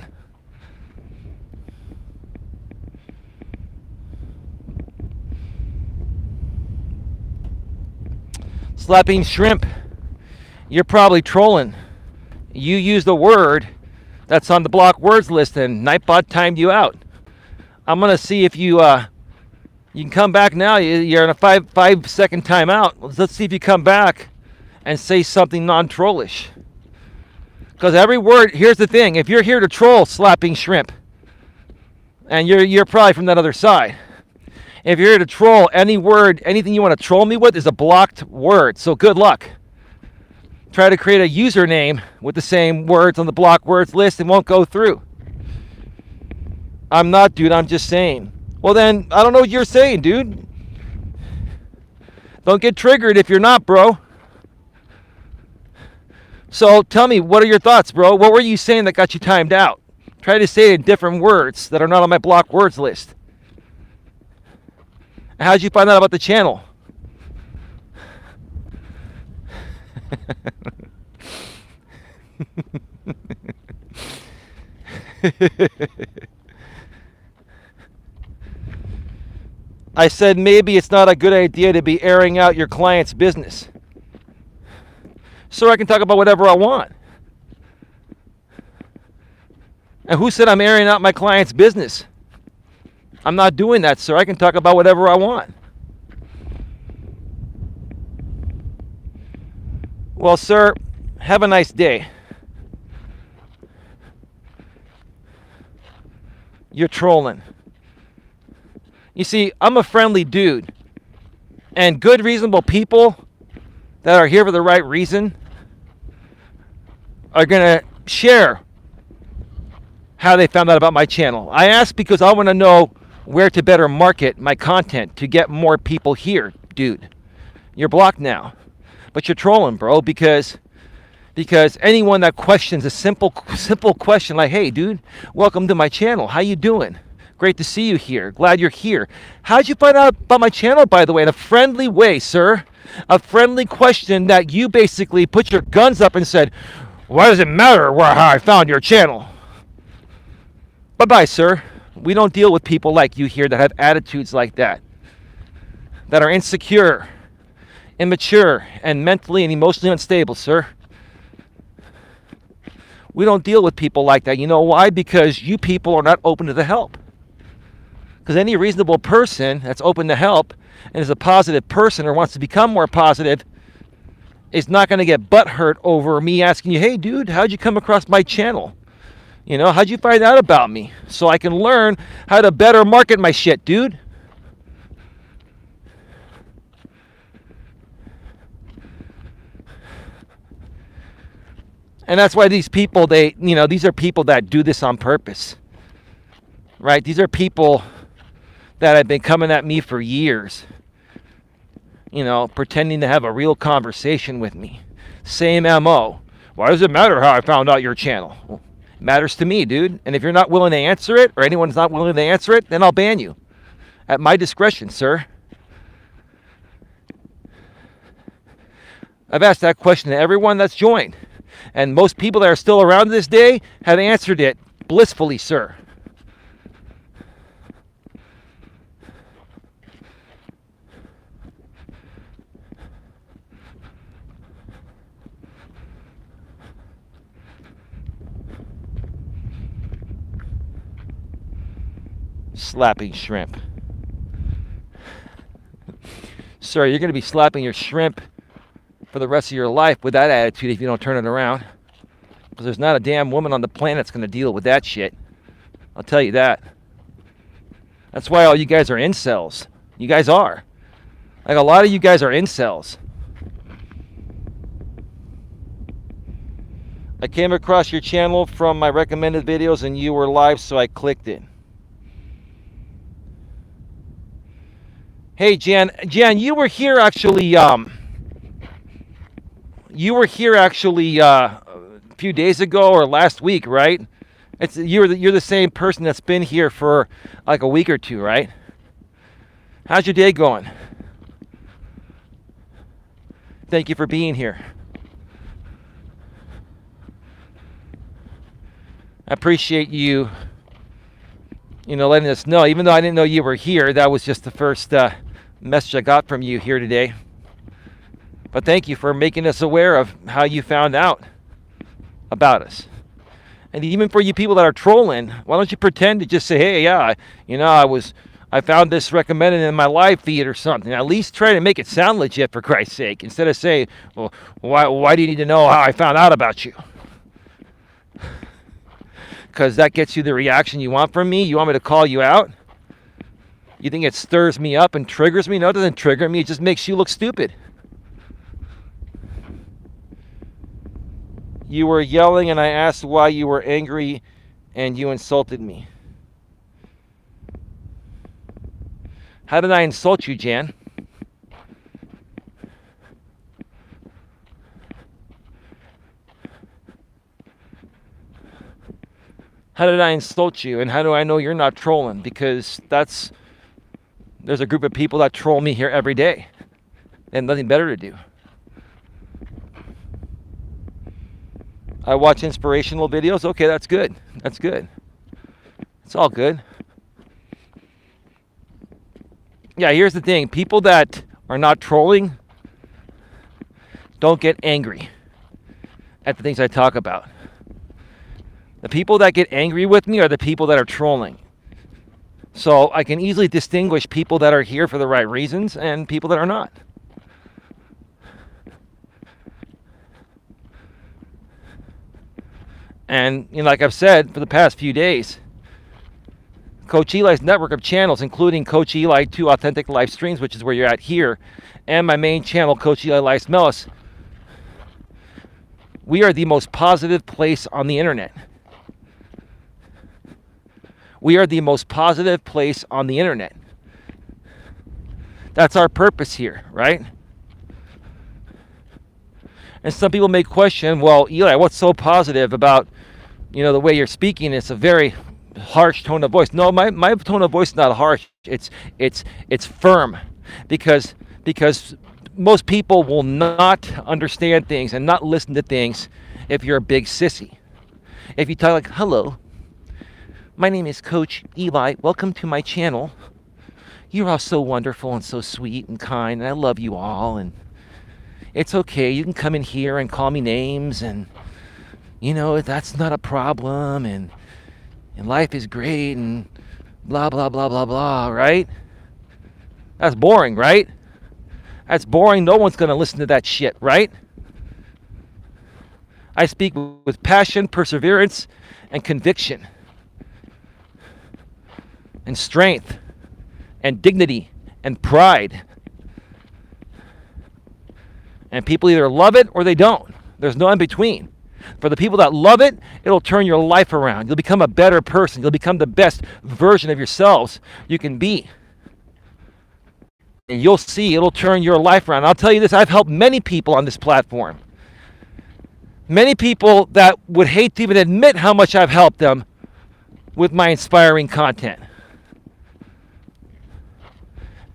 Slapping shrimp, you're probably trolling. You used a word that's on the block words list, and Nightbot timed you out. I'm gonna see if you can come back now. You're in a 5-second timeout. Let's see if you come back and say something non-trollish. Because every word, here's the thing: if you're here to troll slapping shrimp, and you're probably from that other side, if you're here to troll any word, anything you want to troll me with is a blocked word. So good luck. Try to create a username with the same words on the block words list, and won't go through. I'm not, dude. I'm just saying. Well, then, I don't know what you're saying, dude. Don't get triggered if you're not, bro. So tell me, what are your thoughts, bro? What were you saying that got you timed out? Try to say it in different words that are not on my block words list. How'd you find out about the channel? I said maybe it's not a good idea to be airing out your client's business. So I can talk about whatever I want. And who said I'm airing out my client's business? I'm not doing that, sir. I can talk about whatever I want. Well, sir, have a nice day. You're trolling. You see, I'm a friendly dude. And good, reasonable people that are here for the right reason are going to share how they found out about my channel. I ask because I want to know where to better market my content to get more people here. Dude, you're blocked now. But you're trolling, bro, because anyone that questions a simple question like, hey, dude, welcome to my channel. How you doing? Great to see you here. Glad you're here. How'd you find out about my channel, by the way? In a friendly way, sir. A friendly question that you basically put your guns up and said, why does it matter how I found your channel? Bye-bye, sir. We don't deal with people like you here that have attitudes like that are insecure, immature, and mentally and emotionally unstable, sir. We don't deal with people like that. You know why? Because you people are not open to the help. Because any reasonable person that's open to help and is a positive person or wants to become more positive is not going to get butthurt over me asking you, hey, dude, how'd you come across my channel? You know, how'd you find out about me? So I can learn how to better market my shit, dude. And that's why these people, these are people that do this on purpose. Right? These are people that have been coming at me for years. Pretending to have a real conversation with me. Same MO. Why does it matter how I found out your channel? Well, it matters to me, dude. And if you're not willing to answer it, or anyone's not willing to answer it, then I'll ban you. At my discretion, sir. I've asked that question to everyone that's joined. And most people that are still around this day have answered it blissfully, sir. Slapping shrimp. Sir, you're going to be slapping your shrimp for the rest of your life with that attitude if you don't turn it around. Because there's not a damn woman on the planet that's going to deal with that shit. I'll tell you that. That's why all you guys are incels. You guys are. Like, a lot of you guys are incels. I came across your channel from my recommended videos and you were live, so I clicked it. Hey, Jan, you were here actually, a few days ago or last week, right? You're the same person that's been here for like a week or two, right? How's your day going? Thank you for being here. I appreciate you, letting us know. Even though I didn't know you were here, that was just the first message I got from you here today. But thank you for making us aware of how you found out about us. And even for you people that are trolling, why don't you pretend to just say, hey, yeah, I found this recommended in my live feed or something. At least try to make it sound legit, for Christ's sake, instead of saying, well, why do you need to know how I found out about you? Because that gets you the reaction you want from me. You want me to call you out? You think it stirs me up and triggers me? No, it doesn't trigger me. It just makes you look stupid. You were yelling and I asked why you were angry and you insulted me. How did I insult you, Jan? How did I insult you? And how do I know you're not trolling? Because there's a group of people that troll me here every day. They have nothing better to do. I watch inspirational videos. Okay, that's good. That's good. It's all good. Yeah, here's the thing. People that are not trolling don't get angry at the things I talk about. The people that get angry with me are the people that are trolling. So I can easily distinguish people that are here for the right reasons and people that are not. And like I've said for the past few days, Coach Eli's network of channels, including Coach Eli 2 Authentic Live Streams, which is where you're at here, and my main channel, Coach Eli, Elias Melas, We are the most positive place on the internet. We are the most positive place on the internet. That's our purpose here, right? And some people may question, well, Eli, what's so positive about, the way you're speaking? It's a very harsh tone of voice. No, my tone of voice is not harsh. It's firm, because most people will not understand things and not listen to things if you're a big sissy. If you talk like, hello, my name is Coach Eli. Welcome to my channel. You're all so wonderful and so sweet and kind, and I love you all, and it's okay. You can come in here and call me names, and, that's not a problem, and life is great, and blah, blah, blah, blah, blah, right? That's boring, right? That's boring. No one's going to listen to that shit, right? I speak with passion, perseverance, and conviction, and strength, and dignity, and pride. And people either love it or they don't. There's no in between. For the people that love it, it'll turn your life around. You'll become a better person. You'll become the best version of yourselves you can be. And you'll see it'll turn your life around. I'll tell you this, I've helped many people on this platform. Many people that would hate to even admit how much I've helped them with my inspiring content.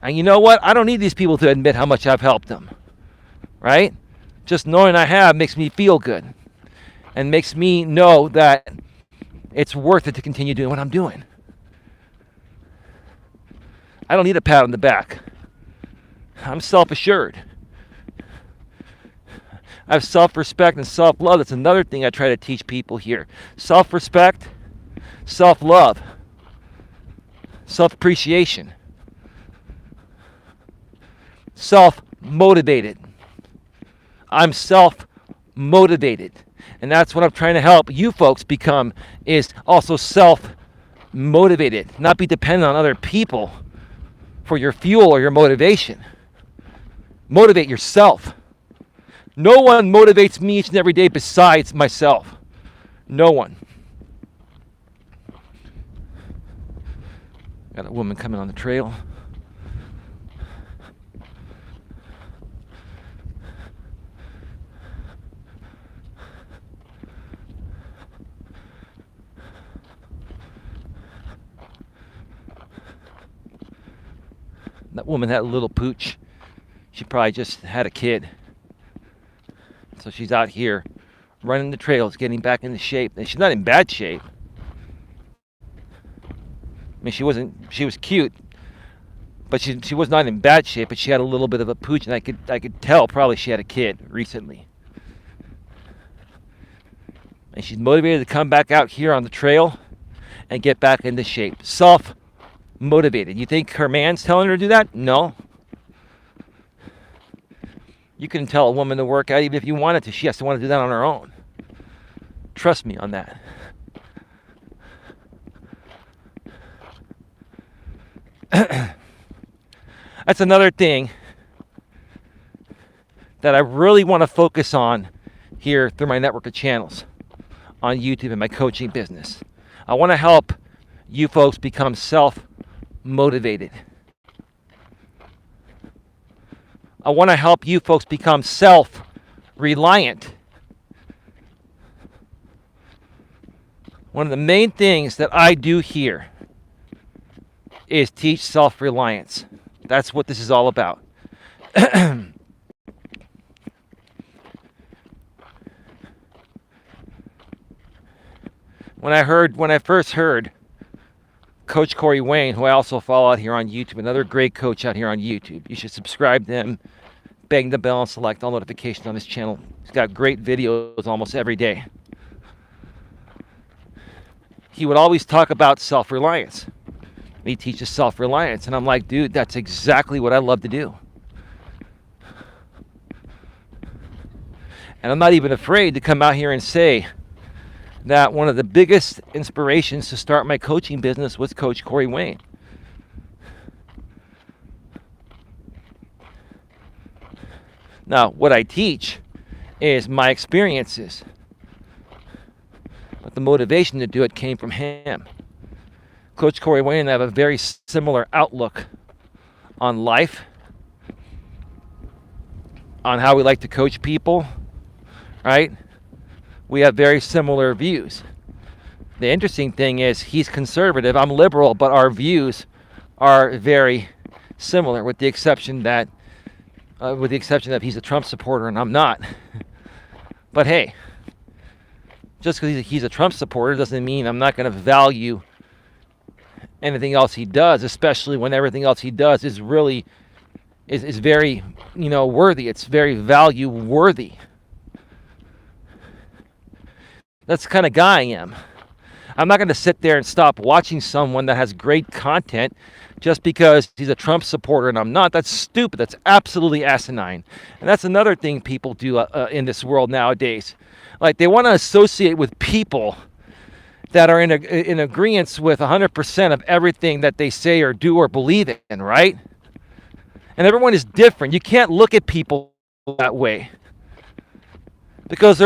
And you know what? I don't need these people to admit how much I've helped them, right? Just knowing I have makes me feel good and makes me know that it's worth it to continue doing what I'm doing. I don't need a pat on the back. I'm self-assured. I have self-respect and self-love. That's another thing I try to teach people here. Self-respect, self-love, self-appreciation, self-motivated. I'm self-motivated. And that's what I'm trying to help you folks become, is also self-motivated. Not be dependent on other people for your fuel or your motivation. Motivate yourself. No one motivates me each and every day besides myself. No one. Got a woman coming on the trail. That woman had a little pooch. She probably just had a kid. So she's out here running the trails, getting back into shape. And she's not in bad shape. I mean, she was cute, but she was not in bad shape, but she had a little bit of a pooch, and I could tell probably she had a kid recently. And she's motivated to come back out here on the trail and get back into shape. Self-motivated. You think her man's telling her to do that? No. You can tell a woman to work out even if you wanted to. She has to want to do that on her own. Trust me on that. That's another thing that I really want to focus on here through my network of channels on YouTube and my coaching business. I want to help you folks become self-motivated. I want to help you folks become self-reliant. One of the main things that I do here is teach self-reliance. That's what this is all about. When I first heard Coach Corey Wayne, who I also follow out here on YouTube, another great coach out here on YouTube. You should subscribe to him, bang the bell, and select all notifications on his channel. He's got great videos almost every day. He would always talk about self-reliance. He teaches self-reliance, and I'm like, dude, that's exactly what I love to do. And I'm not even afraid to come out here and say that one of the biggest inspirations to start my coaching business was Coach Corey Wayne. Now, what I teach is my experiences. But the motivation to do it came from him. Coach Corey Wayne and I have a very similar outlook on life, on how we like to coach people, right? We have very similar views. The interesting thing is he's conservative, I'm liberal, but our views are very similar, with the exception that he's a Trump supporter and I'm not. But hey, just because he's a Trump supporter doesn't mean I'm not going to value anything else he does, especially when everything else he does is really is very, worthy. It's very value worthy. That's the kind of guy I am. I'm not going to sit there and stop watching someone that has great content just because he's a Trump supporter and I'm not. That's stupid. That's absolutely asinine. And that's another thing people do in this world nowadays. Like, they want to associate with people that are in agreement with 100% of everything that they say or do or believe in, right? And everyone is different. You can't look at people that way. Because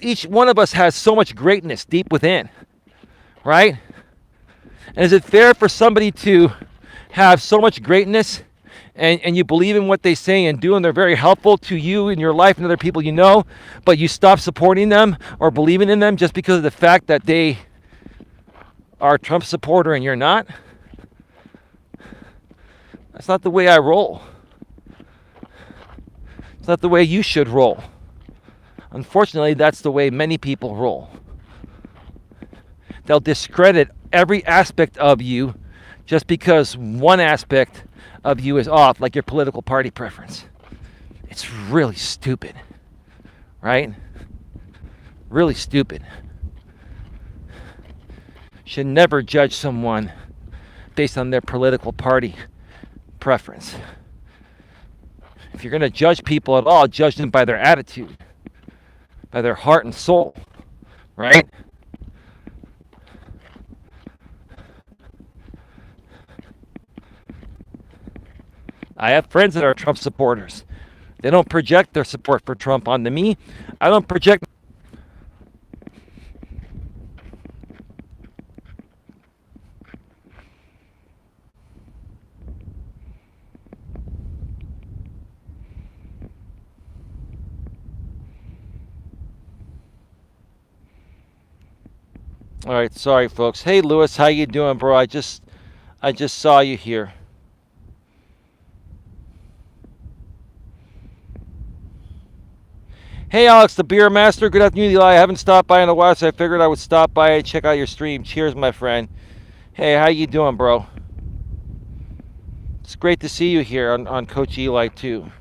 each one of us has so much greatness deep within, right? And is it fair for somebody to have so much greatness and you believe in what they say and do, and they're very helpful to you in your life and other people you know, but you stop supporting them or believing in them just because of the fact that they are a Trump supporter and you're not? That's not the way I roll. It's not the way you should roll. Unfortunately, that's the way many people roll. They'll discredit every aspect of you just because one aspect of you is off, like your political party preference. It's really stupid, right? Really stupid. Should never judge someone based on their political party preference. If you're going to judge people at all, judge them by their attitude, by their heart and soul, right? I have friends that are Trump supporters. They don't project their support for Trump onto me. I don't project. All right, sorry folks. Hey Lewis, how you doing, bro? I just saw you here. Hey Alex, the beer master. Good afternoon, Eli. I haven't stopped by in a while, so I figured I would stop by and check out your stream. Cheers, my friend. Hey, how you doing, bro? It's great to see you here on Coach Eli too.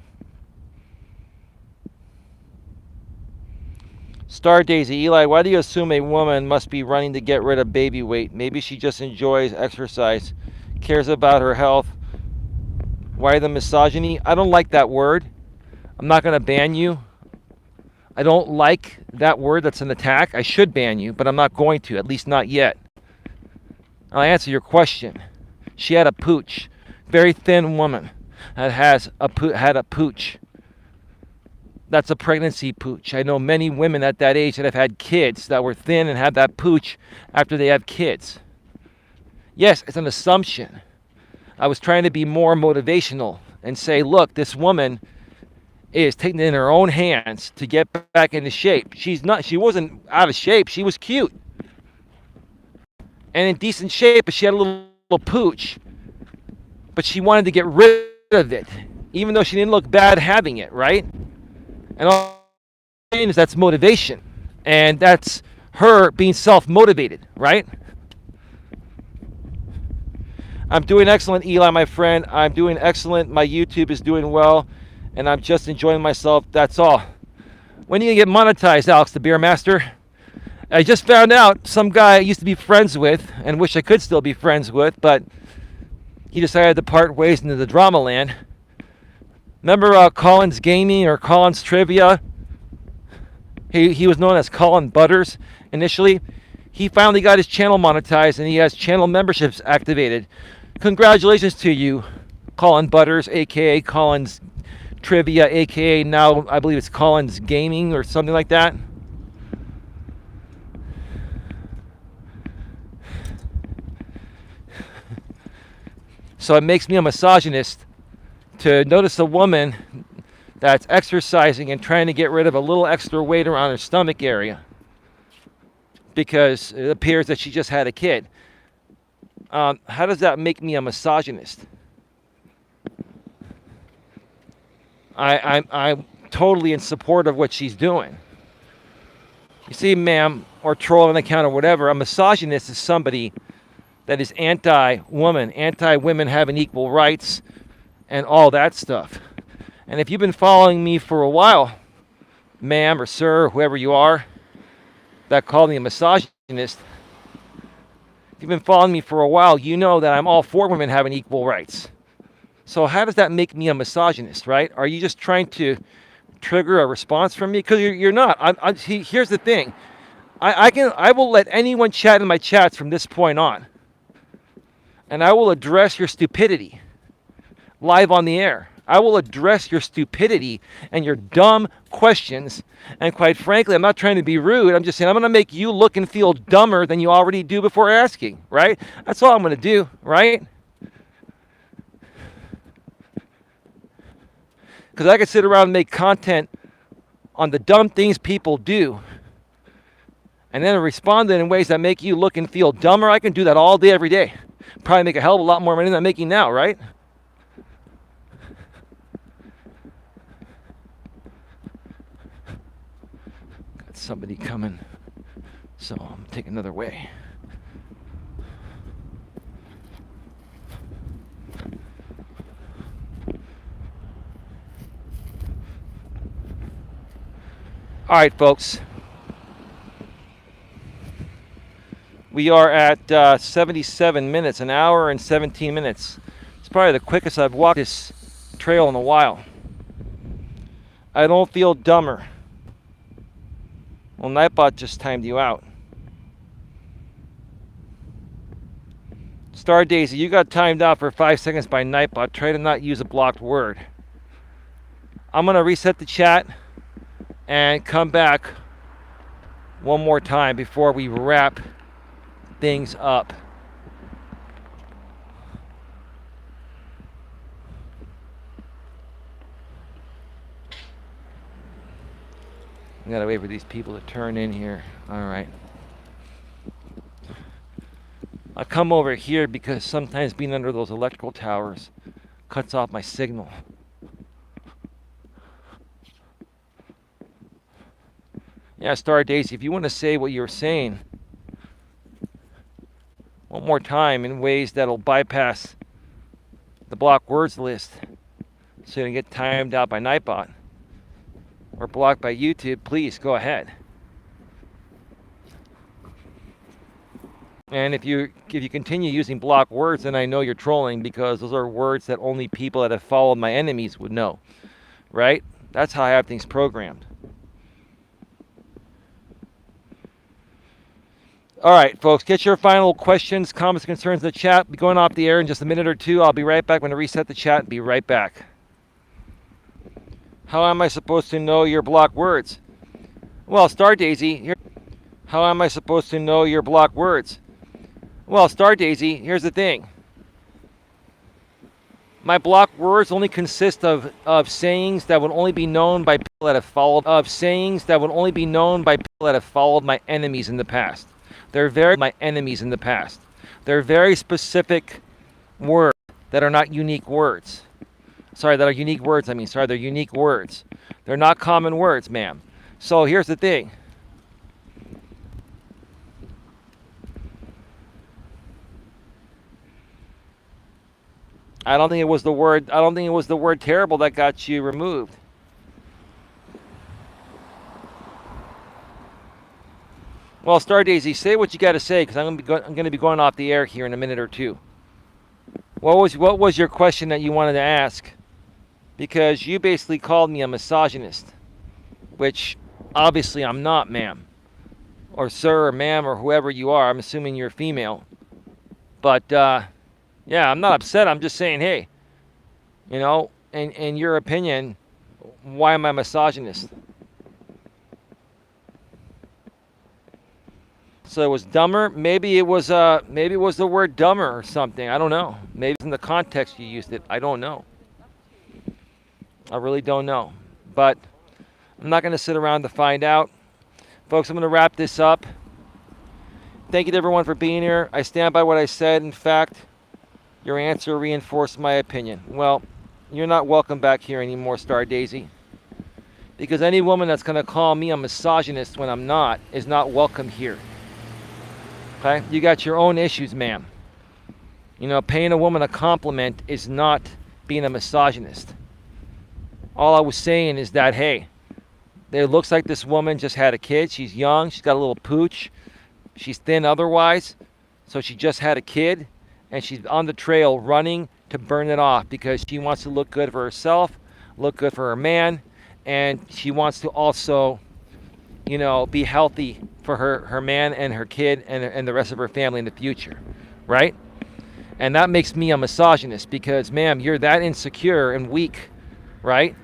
Star Daisy, Eli, why do you assume a woman must be running to get rid of baby weight? Maybe she just enjoys exercise, cares about her health. Why the misogyny? I don't like that word. I'm not going to ban you. I don't like that word. That's an attack. I should ban you, but I'm not going to, at least not yet. I'll answer your question. She had a pooch. Very thin woman that had a pooch. That's a pregnancy pooch. I know many women at that age that have had kids that were thin and had that pooch after they have kids. Yes, it's an assumption. I was trying to be more motivational and say, look, this woman is taking it in her own hands to get back into shape. She wasn't out of shape. She was cute and in decent shape, but she had a little pooch. But she wanted to get rid of it, even though she didn't look bad having it, right? And all I'm saying is that's motivation. And that's her being self-motivated, right? I'm doing excellent, Eli, my friend. I'm doing excellent. My YouTube is doing well. And I'm just enjoying myself. That's all. When are you going to get monetized, Alex, the beer master? I just found out some guy I used to be friends with and wish I could still be friends with, but he decided to part ways into the drama land. Remember Colin's Gaming or Colin's Trivia? He was known as Colin Butters initially. He finally got his channel monetized and he has channel memberships activated. Congratulations to you, Colin Butters, aka Colin's Trivia, aka now I believe it's Collins Gaming or something like that. So it makes me a misogynist to notice a woman that's exercising and trying to get rid of a little extra weight around her stomach area because it appears that she just had a kid. How does that make me a misogynist? I'm totally in support of what she's doing. You see, ma'am, or troll on the account or whatever, a misogynist is somebody that is anti-woman, anti-women having equal rights and all that stuff. And if you've been following me for a while, ma'am or sir, or whoever you are, that called me a misogynist, if you've been following me for a while, you know that I'm all for women having equal rights. So how does that make me a misogynist, right? Are you just trying to trigger a response from me? Because you're not. Here's the thing. I will let anyone chat in my chats from this point on. And I will address your stupidity live on the air. I will address your stupidity and your dumb questions. And quite frankly, I'm not trying to be rude. I'm just saying I'm going to make you look and feel dumber than you already do before asking, right? That's all I'm going to do, right? Because I could sit around and make content on the dumb things people do and then respond in ways that make you look and feel dumber. I can do that all day, every day. Probably make a hell of a lot more money than I'm making now, right? Got somebody coming, so I'm taking another way. All right, folks. We are at 77 minutes, an hour and 17 minutes. It's probably the quickest I've walked this trail in a while. I don't feel dumber. Well, Nightbot just timed you out. Star Daisy, you got timed out for 5 seconds by Nightbot. Try to not use a blocked word. I'm going to reset the chat and come back one more time before we wrap things up. I gotta wait for these people to turn in here. All right. I come over here because sometimes being under those electrical towers cuts off my signal. Yeah, Star Daisy, if you want to say what you're saying one more time in ways that'll bypass the block words list so you don't get timed out by Nightbot or blocked by YouTube, please go ahead. And if you continue using block words, then I know you're trolling because those are words that only people that have followed my enemies would know, right? That's how I have things programmed. All right, folks, get your final questions, comments, concerns in the chat. Be going off the air in just a minute or two. I'll be right back. I'm going to reset the chat and be right back. How am I supposed to know your block words? Well, Star Daisy, how am I supposed to know your block words? Well, Star Daisy, here's the thing. My block words only consist of sayings that would only be known by people that have followed my enemies in the past. They're very specific words that are not unique words. They're unique words. They're not common words, ma'am. So here's the thing. I don't think it was the word terrible that got you removed. Well, Star Daisy, say what you got to say, because I'm going to be going off the air here in a minute or two. What was your question that you wanted to ask? Because you basically called me a misogynist, which obviously I'm not, ma'am, or sir, or ma'am, or whoever you are. I'm assuming you're female. But yeah, I'm not upset. I'm just saying, hey, in your opinion, Why am I misogynist? So it was dumber. Maybe it was the word dumber or something. I don't know. Maybe it's in the context you used it. I don't know. I really don't know. But I'm not going to sit around to find out. Folks, I'm going to wrap this up. Thank you to everyone for being here. I stand by what I said. In fact, your answer reinforced my opinion. Well, you're not welcome back here anymore, Star Daisy. Because any woman that's going to call me a misogynist when I'm not is not welcome here. Okay? You got your own issues, ma'am. You know, paying a woman a compliment is not being a misogynist. All I was saying is that, hey, it looks like this woman just had a kid. She's young. She's got a little pooch. She's thin otherwise. So she just had a kid. And she's on the trail running to burn it off because she wants to look good for herself, look good for her man. And she wants to also, you know, be healthy for her man and her kid and the rest of her family in the future. Right? And that makes me a misogynist because, ma'am, you're that insecure and weak. Right?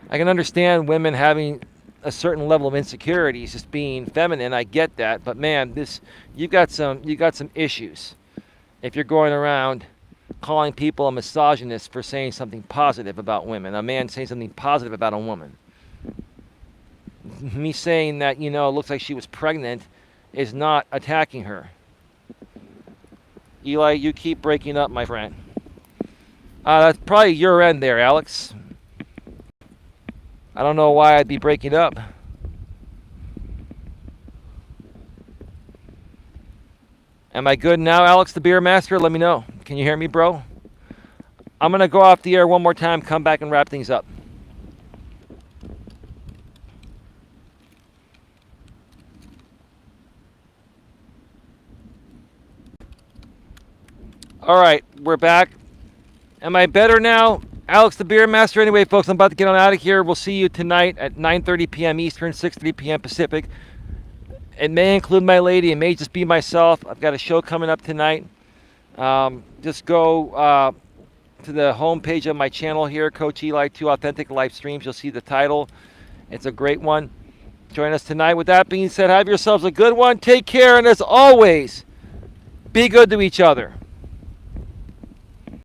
I can understand women having a certain level of insecurities, just being feminine. I get that, but man, you got some issues. If you're going around calling people a misogynist for saying something positive about women, a man saying something positive about a woman. Me saying that, you know, it looks like she was pregnant is not attacking her. Eli, you keep breaking up, my friend. That's probably your end there, Alex. I don't know why I'd be breaking up. Am I good now, Alex the Beer Master? Let me know. Can you hear me, bro? I'm going to go off the air one more time, come back and wrap things up. All right, we're back. Am I better now? Alex the Beer Master. Anyway, folks, I'm about to get on out of here. We'll see you tonight at 9:30 p.m. Eastern, 6:30 p.m. Pacific. It may include my lady. It may just be myself. I've got a show coming up tonight. Just go to the homepage of my channel here, Coach Eli, 2 Authentic Live Streams. You'll see the title. It's a great one. Join us tonight. With that being said, have yourselves a good one. Take care, and as always, be good to each other.